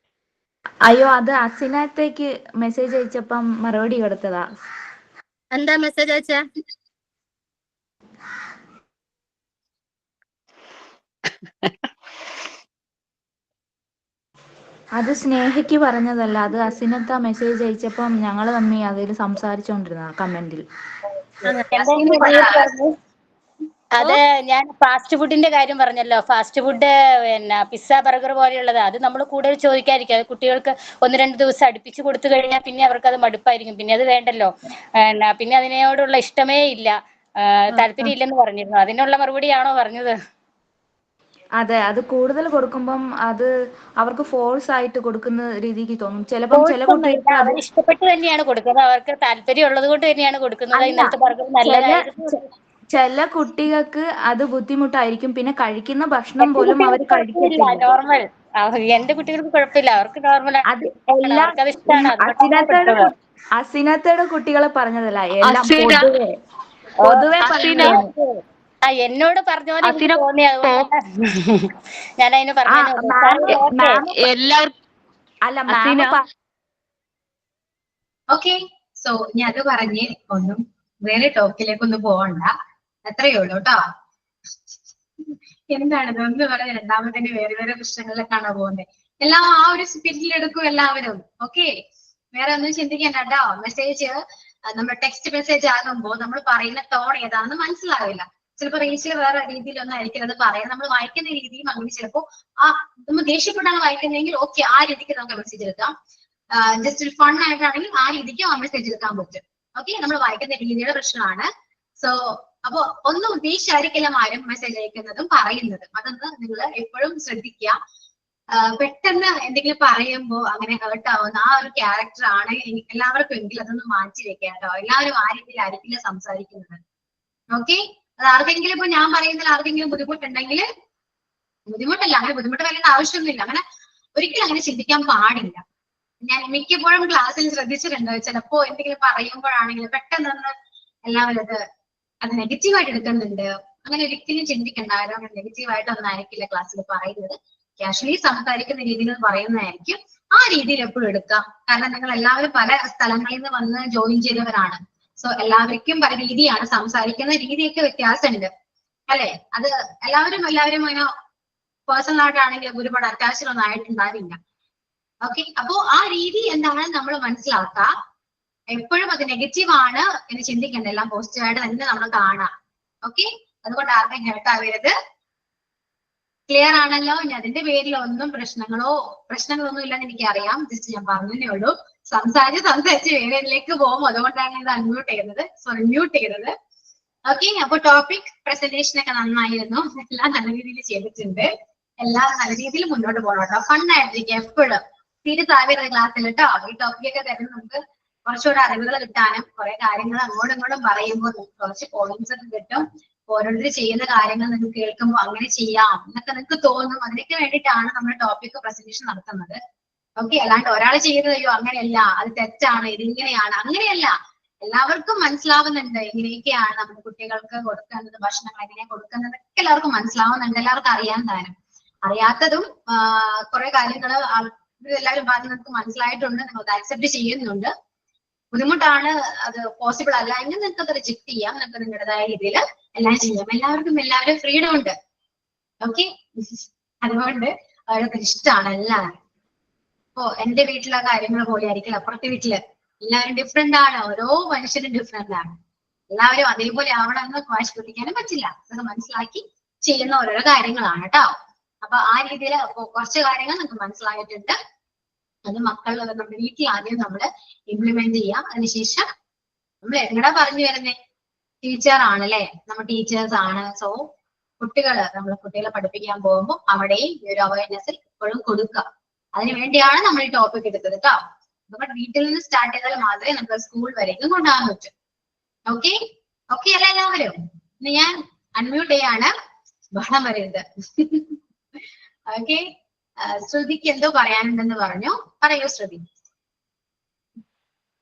അയ്യോ, അത് അസിനത്തേക്ക് മെസ്സേജ് അയച്ചപ്പം മറുപടി കൊടുത്തതാ. എന്താ മെസ്സേജ് അയച്ച? അത് സ്നേഹയ്ക്ക് പറഞ്ഞതല്ല, അത് അസിനത്ത മെസ്സേജ് അയച്ചപ്പം ഞങ്ങൾ തമ്മിൽ അതിൽ സംസാരിച്ചോണ്ടിരുന്ന കമന്റിൽ. അത് ഞാൻ ഫാസ്റ്റ് ഫുഡിന്റെ കാര്യം പറഞ്ഞല്ലോ. ഫാസ്റ്റ് ഫുഡ് പിന്നെ പിസ്സ ബർഗർ പോലെയുള്ളത് അത് നമ്മൾ കൂടുതൽ ചോദിക്കാതിരിക്കുക. അത് കുട്ടികൾക്ക് 1-2 ദിവസം അടുപ്പിച്ച് കൊടുത്തു കഴിഞ്ഞാൽ പിന്നെ അവർക്ക് അത് മടുപ്പായിരിക്കും. പിന്നെ അത് വേണ്ടല്ലോ. പിന്നെ അതിനോടുള്ള ഇഷ്ടമേ ഇല്ല, താല്പര്യം ഇല്ലെന്ന് പറഞ്ഞിരുന്നു. അതിനുള്ള മറുപടിയാണോ പറഞ്ഞത്? അതെ, അത് കൂടുതൽ കൊടുക്കുമ്പം അത് അവർക്ക് ഫോഴ്സ് ആയിട്ട് കൊടുക്കുന്ന രീതിക്ക് തോന്നും. ചിലപ്പം ചില കുട്ടികൾക്ക് അത് അവർ ഇഷ്ടപ്പെട്ട് തന്നെയാണ് കൊടുക്കുന്നത്, അവർക്ക് താല്പര്യം ഉള്ളത് കൊണ്ട് തന്നെയാണ് കൊടുക്കുന്നത്. അല്ല, ഇന്നലത്തെ ബർഗർ നല്ലതായിരുന്നു. ചില കുട്ടികൾക്ക് അത് ബുദ്ധിമുട്ടായിരിക്കും. പിന്നെ കഴിക്കുന്ന ഭക്ഷണം പോലും അവർ കുഴപ്പമില്ല, കഴിക്കത്തില്ല. നോർമൽ. എന്റെ കുട്ടികൾക്ക് കുഴപ്പമില്ല, അവർക്ക് നോർമൽ, അത് എല്ലാം അവർക്ക് അത് ഇഷ്ടമാണ്. അതുകൊണ്ടാണ് അസിനത്തയുടെ കുട്ടികളെ പറഞ്ഞതല്ല, എല്ലാം പൊതുവെ പറഞ്ഞതാണ്. എന്നോട് പറഞ്ഞ പോലെ എനിക്ക് തോന്നിയത് ഞാൻ അതിന് പറഞ്ഞു. അല്ല മാം. ഓക്കെ, സോ ഞാൻ അത് പറഞ്ഞ് ഒന്നും വേറെ ടോപ്പിലേക്കൊന്നും പോകണ്ട, അത്രയേ ഉള്ളൂ കേട്ടോ. എന്താണിത് ഒന്ന് പറഞ്ഞ രണ്ടാമത്തെ വേറെ വേറെ പ്രശ്നങ്ങളിലേക്കാണോ പോകുന്നത്? എല്ലാം ആ ഒരു സ്പിരിറ്റിൽ എടുക്കും എല്ലാവരും. ഓക്കെ, വേറെ ഒന്നും ചിന്തിക്കണ്ട കേട്ടോ. മെസ്സേജ് നമ്മുടെ ടെക്സ്റ്റ് മെസ്സേജ് ആകുമ്പോൾ നമ്മൾ പറയുന്ന ടോൺ ഏതാണെന്ന് മനസ്സിലാവില്ല. ചിലപ്പോൾ റീച്ചിൽ വേറെ രീതിയിലൊന്നും ആയിരിക്കും അത് പറയാം. നമ്മൾ വായിക്കുന്ന രീതിയും അങ്ങനെ ചിലപ്പോൾ നമ്മൾ ദേഷ്യപ്പെട്ടാണ് വായിക്കുന്നതെങ്കിൽ ഓക്കെ, ആ രീതിക്ക് നമുക്ക് മെസ്സേജ് എടുക്കാം. ജസ്റ്റ് ഒരു ഫൺ ആയിട്ടാണെങ്കിൽ ആ രീതിക്ക് ആ മെസ്സേജ് എടുക്കാൻ പറ്റും. ഓക്കെ, നമ്മൾ വായിക്കുന്ന രീതിയുടെ പ്രശ്നമാണ്. സോ അപ്പൊ ഒന്നും ഉദ്ദേശിച്ചായിരിക്കില്ല ആരും മെസ്സേജ് അയക്കുന്നതും പറയുന്നതും. അതൊന്ന് നിങ്ങൾ എപ്പോഴും ശ്രദ്ധിക്കുക. പെട്ടെന്ന് എന്തെങ്കിലും പറയുമ്പോൾ അങ്ങനെ ഹേർട്ട് ആവുന്ന ആ ഒരു ക്യാരക്ടർ ആണ് എല്ലാവർക്കും എങ്കിലും അതൊന്ന് മാറ്റി വെക്കാം കേട്ടോ. എല്ലാവരും ആ രീതിയിലായിരിക്കില്ല സംസാരിക്കുന്നത്. ഓക്കെ, അത് ആർക്കെങ്കിലും ഇപ്പൊ ഞാൻ പറയുന്നതിൽ ആർക്കെങ്കിലും ബുദ്ധിമുട്ടുണ്ടെങ്കിൽ ബുദ്ധിമുട്ടല്ല, അങ്ങനെ ബുദ്ധിമുട്ട് വരേണ്ട ആവശ്യമൊന്നുമില്ല. അങ്ങനെ ഒരിക്കലും അങ്ങനെ ചിന്തിക്കാൻ പാടില്ല. ഞാൻ മിക്കപ്പോഴും ക്ലാസ്സിൽ ശ്രദ്ധിച്ചിട്ടുണ്ട്, ചിലപ്പോ എന്തെങ്കിലും പറയുമ്പോഴാണെങ്കിലും പെട്ടെന്ന് എല്ലാവരും അത് നെഗറ്റീവായിട്ട് എടുക്കുന്നുണ്ട്. അങ്ങനെ ഒരിക്കലും ചിന്തിക്കണ്ട. ആരും നെഗറ്റീവായിട്ടൊന്നും ആയിരിക്കില്ല ക്ലാസ്സിൽ പറയുന്നത്. കാഷ്വലി സംസാരിക്കുന്ന രീതിയിൽ പറയുന്നതായിരിക്കും. ആ രീതിയിൽ എപ്പോഴും എടുക്കാം. കാരണം നിങ്ങൾ എല്ലാവരും പല സ്ഥലങ്ങളിൽ നിന്ന് വന്ന് ജോയിൻ ചെയ്തവരാണ്. സോ എല്ലാവർക്കും പല രീതിയാണ്, സംസാരിക്കുന്ന രീതിയൊക്കെ വ്യത്യാസമുണ്ട് അല്ലെ. അത് എല്ലാവരും അങ്ങനെ പേഴ്സണൽ ആയിട്ടാണെങ്കിൽ ഒരുപാട് അറ്റാച്ച്ഡ് ഒന്നും ആയിട്ടുണ്ടാവില്ല. ഓക്കെ, അപ്പോ ആ രീതി എന്താണ് നമ്മൾ മനസ്സിലാക്കുക. എപ്പോഴും അത് നെഗറ്റീവ് ആണ് എന്ന് ചിന്തിക്കേണ്ട, എല്ലാം പോസിറ്റീവായിട്ട് തന്നെ നമ്മൾ കാണാം. ഓക്കെ, അതുകൊണ്ട് ആർക്കും ഹേർട്ട് ആവരുത്. ക്ലിയർ ആണല്ലോ? ഇനി അതിന്റെ പേരിൽ ഒന്നും പ്രശ്നങ്ങളൊന്നും ഇല്ലെന്ന് എനിക്കറിയാം. ജസ്റ്റ് ഞാൻ പറഞ്ഞതേ ഉള്ളൂ. സംസാരിച്ച് വേറെയിലേക്ക് പോകും. അതുകൊണ്ടാണ് ഇത് മ്യൂട്ട് ചെയ്തത്. ഓക്കെ, അപ്പൊ ടോപ്പിക് പ്രസന്റേഷൻ ഒക്കെ നന്നായിരുന്നു. എല്ലാം നല്ല രീതിയിൽ ചെയ്തിട്ടുണ്ട്. എല്ലാം നല്ല രീതിയിൽ മുന്നോട്ട് പോകണം കേട്ടോ. ഫണ്ണായിട്ടിരിക്കും എപ്പോഴും. സീരിയസ് ആവരുത് ക്ലാസ്സിൽ കേട്ടോ. ഈ ടോപ്പിക്കൊക്കെ തരുന്ന നമുക്ക് കുറച്ചുകൂടെ അറിവുകൾ കിട്ടാനും കുറെ കാര്യങ്ങൾ അങ്ങോട്ടും ഇങ്ങോട്ടും പറയുമ്പോൾ കുറച്ച് പോയിന്റ്സ് ഒക്കെ കിട്ടും. ഓരോരുത്തർ ചെയ്യുന്ന കാര്യങ്ങൾ നിങ്ങൾക്ക് കേൾക്കുമ്പോൾ അങ്ങനെ ചെയ്യാം എന്നൊക്കെ നിങ്ങൾക്ക് തോന്നും. അതിനൊക്കെ വേണ്ടിയിട്ടാണ് നമ്മൾ ടോപ്പിക് പ്രസന്റേഷൻ നടത്തുന്നത്. ഓക്കെ, അല്ലാണ്ട് ഒരാൾ ചെയ്യുന്നത് അയ്യോ അങ്ങനെയല്ല, അത് തെറ്റാണ്, ഇതിങ്ങനെയാണ്, അങ്ങനെയല്ല. എല്ലാവർക്കും മനസ്സിലാവുന്നുണ്ട് എങ്ങനെയൊക്കെയാണ് നമ്മുടെ കുട്ടികൾക്ക് കൊടുക്കുന്നത്, ഭക്ഷണങ്ങൾ എങ്ങനെ കൊടുക്കുന്നതൊക്കെ എല്ലാവർക്കും മനസ്സിലാവുന്നുണ്ട്. എല്ലാവർക്കും അറിയാൻ താനും. അറിയാത്തതും കുറെ കാര്യങ്ങൾ എല്ലാവരും പറഞ്ഞ് നിങ്ങൾക്ക് മനസ്സിലായിട്ടുണ്ട്. നിങ്ങൾ ആക്സെപ്റ്റ് ചെയ്യുന്നുണ്ട്. ബുദ്ധിമുട്ടാണ്, അത് പോസിബിൾ അല്ല എങ്കിൽ നിങ്ങൾക്ക് അത് റിജക്ട് ചെയ്യാം. നിങ്ങൾക്ക് നിങ്ങളുടേതായ രീതിയിൽ എല്ലാം ചെയ്യാം. എല്ലാവരും ഫ്രീഡം ഉണ്ട്. ഓക്കെ, അതുകൊണ്ട് അവരൊക്കെ ഇഷ്ടമാണ് എല്ലാവരും. ഇപ്പോ എന്റെ വീട്ടിലെ കാര്യങ്ങൾ പോലെ ആയിരിക്കില്ല അപ്പുറത്തെ വീട്ടില്. എല്ലാവരും ഡിഫറെന്റ് ആണ്. ഓരോ മനുഷ്യരും ഡിഫറെന്റ് ആണ്. എല്ലാവരും അതേപോലെ ആവണമെന്ന് വാശി പിടിക്കാനും പറ്റില്ല. അത് മനസ്സിലാക്കി ചെയ്യുന്ന ഓരോരോ കാര്യങ്ങളാണ് കേട്ടോ. അപ്പൊ ആ രീതിയിൽ കുറച്ച് കാര്യങ്ങൾ നിങ്ങൾക്ക് മനസ്സിലായിട്ടുണ്ട്. അത് മക്കൾ നമ്മുടെ വീട്ടിൽ ആദ്യം നമ്മൾ ഇംപ്ലിമെന്റ് ചെയ്യാം. അതിനുശേഷം നമ്മൾ എങ്ങടാ പറഞ്ഞു വരുന്നേ? ടീച്ചർ ആണല്ലേ, നമ്മൾ ടീച്ചേഴ്സ് ആണ്. സോ നമ്മൾ കുട്ടികളെ പഠിപ്പിക്കാൻ പോകുമ്പോൾ അവിടെയും ഈ ഒരു അവയർനെസ് എപ്പോഴും കൊടുക്കുക. അതിനു വേണ്ടിയാണ് നമ്മൾ ഈ ടോപ്പിക് എടുത്തത് കേട്ടോ. നമ്മുടെ വീട്ടിൽ നിന്ന് സ്റ്റാർട്ട് ചെയ്താൽ മാത്രമേ നമുക്ക് സ്കൂൾ വരേക്കും കൊണ്ടുപോകാൻ പറ്റും. ഓക്കെ അല്ല എല്ലാവരും? ഇന്ന് ഞാൻ അൺമ്യൂട്ട് ചെയ്യാണ്, ബഹളം വരരുത്. ഓക്കെ, ശ്രുതിക്ക് എന്തോ പറയാനുണ്ടെന്ന് പറഞ്ഞു. പറയൂ ശ്രുതി.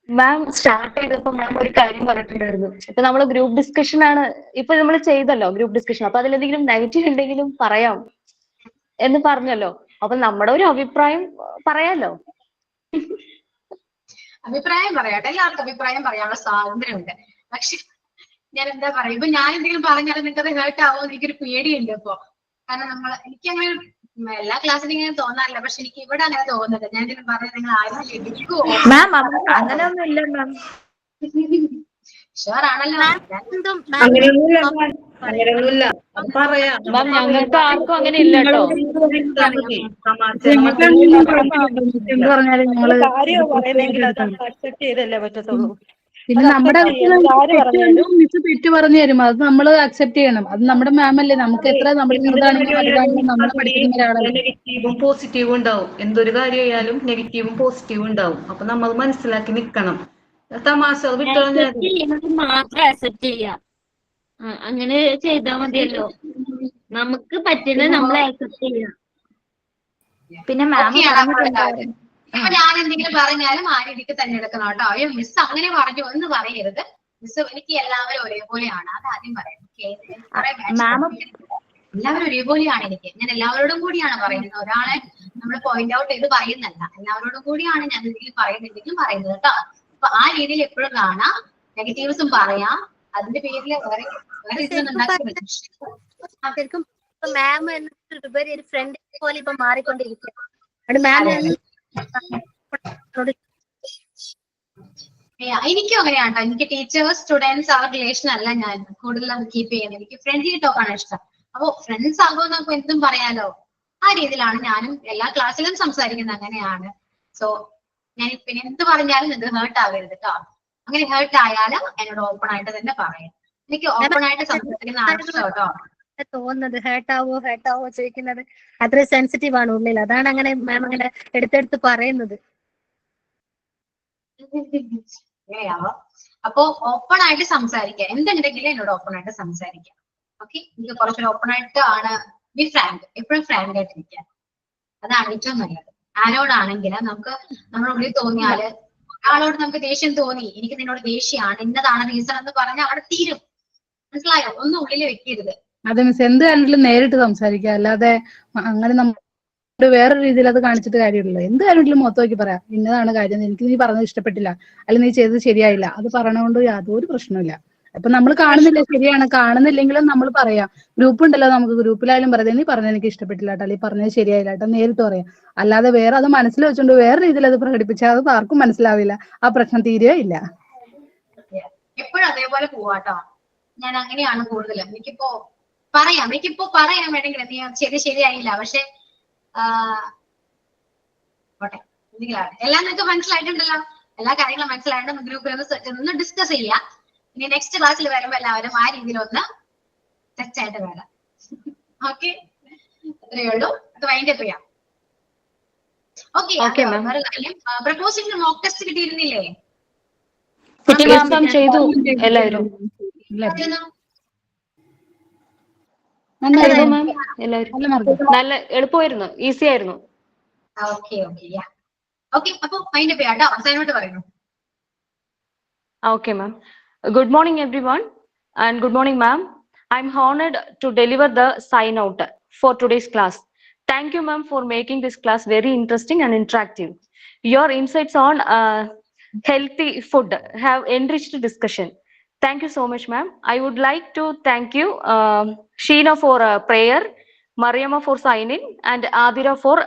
മാം സ്റ്റാർട്ട് ചെയ്തപ്പോ മാം ഒരു കാര്യം പറഞ്ഞിട്ടുണ്ടായിരുന്നു. ഇപ്പൊ നമ്മള് ഗ്രൂപ്പ് ഡിസ്കഷൻ ആണ് ഇപ്പൊ നമ്മൾ ചെയ്തല്ലോ, ഗ്രൂപ്പ് ഡിസ്കഷൻ. അപ്പൊ അതിലെന്തെങ്കിലും നെഗറ്റീവ് ഉണ്ടെങ്കിലും പറയാം എന്ന് പറഞ്ഞല്ലോ. അപ്പൊ നമ്മുടെ ഒരു അഭിപ്രായം പറയാലോ. അഭിപ്രായം പറയാട്ടെ, എല്ലാവർക്കും അഭിപ്രായം പറയാനുള്ള സ്വാതന്ത്ര്യമുണ്ട്. പക്ഷെ ഞാൻ എന്താ പറയാ, ഇപ്പൊ ഞാൻ എന്തെങ്കിലും പറഞ്ഞാൽ നിങ്ങൾക്കത് ഹേർട്ട് ആവുമോ എനിക്കൊരു പേടിയുണ്ട് ഇപ്പൊ. കാരണം എനിക്കങ്ങനെ എല്ലാ ക്ലാസ്സിലും ഇങ്ങനെ തോന്നാറില്ല. പക്ഷെ എനിക്ക് ഇവിടെ അങ്ങനെ തോന്നുന്നത്. ഞാൻ എന്തെങ്കിലും പറഞ്ഞാൽ നിങ്ങൾ ആരും ലഭിക്കുമോ? മാം അങ്ങനെയൊന്നും ഇല്ല മാം. ഷുവർ ആണല്ലോ. അങ്ങനെയൊന്നുമില്ല അങ്ങനെയൊന്നുമില്ല അത് പറയാം. മാം ഞങ്ങൾക്ക് ആർക്കും അങ്ങനെ ഇല്ല കേട്ടോ. ഞങ്ങൾക്ക് അങ്ങനെയൊന്നും കുഴപ്പമില്ല. എന്ത് പറഞ്ഞാലും ഞങ്ങള് കാര്യമാണ് പറയുന്നെങ്കിൽ അത് നമ്മൾ അക്സെപ്റ്റ് ചെയ്തല്ലേ പറ്റത്തുള്ളൂ. പിന്നെ നമ്മുടെ മിസ് തെറ്റ് പറഞ്ഞു തരും, അത് നമ്മൾ അക്സെപ്റ്റ് ചെയ്യണം. അത് നമ്മുടെ മാം അല്ലേ, നമുക്ക് എത്ര നമ്മൾ ചെറുതാണെങ്കിലും വലുതാണെങ്കിലും നമ്മളെ പഠിപ്പിക്കുന്ന ഒരാളല്ലേ. നെഗറ്റീവും പോസിറ്റീവും ഉണ്ടാവും. എന്തൊരു കാര്യം ആയാലും നെഗറ്റീവും പോസിറ്റീവും ഉണ്ടാവും. അപ്പൊ നമ്മൾ മനസ്സിലാക്കി നിക്കണം. തമാശ വിട്ടുകളഞ്ഞാൽ മാത്രം അക്സെപ്റ്റ് ചെയ്യാം. അങ്ങനെ ചെയ്താൽ മതിയല്ലോ. നമുക്ക് പറ്റുന്നത് നമ്മൾ അക്സെപ്റ്റ് ചെയ്യാം. പിന്നെ മാം പറഞ്ഞിട്ടുണ്ടായിരുന്നു ഇപ്പൊ ഞാൻ എന്തെങ്കിലും പറഞ്ഞാലും ആ രീതിക്ക് തന്നെ എടുക്കണം കേട്ടോ. അയ്യോ മിസ് അങ്ങനെ പറഞ്ഞു എന്ന് പറയരുത്. മിസ് എനിക്ക് എല്ലാവരും ഒരേപോലെയാണ്, അത് ആദ്യം പറയാം. എല്ലാവരും ഒരേപോലെയാണ് എനിക്ക്. ഞാൻ എല്ലാവരോടും കൂടിയാണ് പറയുന്നത്. ഒരാളെ നമ്മൾ പോയിന്റ് ഔട്ട് ചെയ്ത് പറയുന്നല്ല, എല്ലാവരോടും കൂടിയാണ് ഞാൻ എന്തെങ്കിലും പറയുന്നുണ്ടെങ്കിലും പറയുന്നത് കേട്ടോ. അപ്പൊ ആ രീതിയിൽ എപ്പോഴും കാണാം. നെഗറ്റീവ്സും പറയാം. അതിന്റെ പേരിൽ വേറെ ശരിക്കും മാം എന്നൊരു ഒരു ഫ്രണ്ട് പോലെ ഇപ്പൊ മാറിക്കൊണ്ടിരിക്കുകയാണ്. മാം എനിക്കും അങ്ങനെയാണ്. എനിക്ക് ടീച്ചേഴ്സ് സ്റ്റുഡൻസ് ആ റിലേഷൻ അല്ല ഞാൻ കൂടുതലും കീപ്പ് ചെയ്യുന്നത്. എനിക്ക് ഫ്രണ്ട്ലി ടോക്കാണ് ഇഷ്ടം. അപ്പൊ ഫ്രണ്ട്സ് ആകുമ്പോൾ നമുക്ക് എന്തും പറയാലോ. ആ രീതിയിലാണ് ഞാനും എല്ലാ ക്ലാസ്സിലും സംസാരിക്കുന്നത്. അങ്ങനെയാണ്. സോ ഞാൻ പിന്നെ എന്ത് പറഞ്ഞാലും നിങ്ങൾക്ക് ഹേർട്ട് ആവരുത് കേട്ടോ. അങ്ങനെ ഹേർട്ട് ആയാലും എന്നോട് ഓപ്പൺ ആയിട്ട് തന്നെ പറയാം. എനിക്ക് ഓപ്പൺ ആയിട്ട് സംസാരിക്കുന്ന ആവശ്യം കേട്ടോ. തോന്നുന്നത് ഹേർട്ടാവോ ചോദിക്കുന്നത് അത്ര സെൻസിറ്റീവ് ആണ് ഉള്ളിൽ. അതാണ് അങ്ങനെ മാം അങ്ങനെ എടുത്തെടുത്ത് പറയുന്നത്. അങ്ങനെയാവാം. അപ്പൊ ഓപ്പൺ ആയിട്ട് സംസാരിക്കാം. എന്തുണ്ടെങ്കിലും എന്നോട് ഓപ്പൺ ആയിട്ട് സംസാരിക്കാം. ഓക്കെ, എനിക്ക് കുറച്ചൊരു ഓപ്പൺ ആയിട്ട് ആണ്. ബി ഫ്രാങ്ക്, എപ്പോഴും ഫ്രാങ്ക് ആയിട്ടിരിക്കാം. അതാണ് ഏറ്റവും നല്ലത്. ആരോടാണെങ്കിലും നമുക്ക് നമ്മുടെ ഉള്ളിൽ തോന്നിയാല്, ഒരാളോട് നമുക്ക് ദേഷ്യം തോന്നി, എനിക്ക് നിന്നോട് ദേഷ്യമാണ്, ഇന്നതാണ് റീസൺ എന്ന് പറഞ്ഞാൽ അവിടെ തീരും. മനസ്സിലായോ? ഒന്നും ഉള്ളിൽ വെക്കരുത്. അതെ മിസ്, എന്ത് കാര്യത്തിലും നേരിട്ട് സംസാരിക്കുക, അല്ലാതെ അങ്ങനെ നമ്മൾ വേറെ രീതിയിൽ അത് കാണിച്ചിട്ട് കാര്യമില്ലല്ലോ. എന്ത് കാര്യത്തിലും മൊത്തം നോക്കി പറയാം, ഇന്നതാണ് കാര്യം, എനിക്ക് നീ പറഞ്ഞത് ഇഷ്ടപ്പെട്ടില്ല, അല്ലെങ്കിൽ നീ ചെയ്തത് ശരിയായില്ല, അത് പറയണോണ്ട് യാതൊരു പ്രശ്നമില്ല. അപ്പൊ നമ്മൾ കാണുന്നില്ല, ശരിയാണ്, കാണുന്നില്ലെങ്കിലും നമ്മൾ പറയാം. ഗ്രൂപ്പ് ഉണ്ടല്ലോ, നമുക്ക് ഗ്രൂപ്പിലായാലും പറയാം, നീ പറഞ്ഞത് എനിക്ക് ഇഷ്ടപ്പെട്ടില്ല കേട്ടോ, അല്ലെങ്കിൽ പറഞ്ഞത് ശരിയായില്ല കേട്ടോ, നേരിട്ട് പറയാം. അല്ലാതെ വേറെ അത് മനസ്സിൽ വെച്ചോണ്ട് വേറെ രീതിയിൽ അത് പ്രകടിപ്പിച്ചാൽ അത് ആർക്കും മനസ്സിലാവില്ല, ആ പ്രശ്നം തീരുകയോ ഇല്ല. എപ്പോഴും അതേപോലെ പോവാട്ടോ. ഞാൻ അങ്ങനെയാണ് കൂടുതലും. എനിക്കിപ്പോ പറയാം വേണമെങ്കിൽ നീ ശരിയായില്ല, പക്ഷെ ഓട്ടെ എന്തെങ്കിലും എല്ലാം നിങ്ങൾക്ക് മനസ്സിലായിട്ടുണ്ടല്ലോ. എല്ലാ കാര്യങ്ങളും മനസ്സിലായിട്ട് ഗ്രൂപ്പിൽ ഒന്ന് ഡിസ്കസ് ചെയ്യാം. ഇനി നെക്സ്റ്റ് ക്ലാസ്സിൽ വരുമ്പോ എല്ലാവരും ആ രീതിയിലൊന്ന് തെറ്റായിട്ട് വരാം. ഓക്കെ, അത്രയേ ഉള്ളൂ. അത് വൈൻഡപ്പ് ചെയ്യാം. ഓക്കെ, പ്രപ്പോസിംഗ് മോക്ക് ടെസ്റ്റ് കിട്ടിയിരുന്നില്ലേ? ചെയ്തു എല്ലാവരും. നല്ല എളുപ്പമായിരുന്നു, ഈസി ആയിരുന്നു. ഓക്കെ, അപ്പൊ വൈൻഡപ്പ് ചെയ്യാം കേട്ടോ. അസൈൻമെന്റ് പറയുന്നു. Okay, ma'am. Good morning, everyone, and good morning, ma'am. I'm honored to deliver the sign out for today's class. Thank you, ma'am, for making this class very interesting and interactive. Your insights on healthy food have enriched discussion. Thank you so much, ma'am. I would like to thank you, Sheena, for prayer, Mariama for signing, and Adira for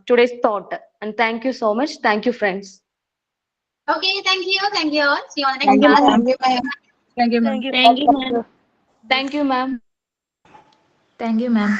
today's thought. And thank you so much. Thank you, friends. Okay, thank you all. See you on the next class. Thank you, ma'am. Thank you, ma'am. Thank you, ma'am. Thank you, ma'am.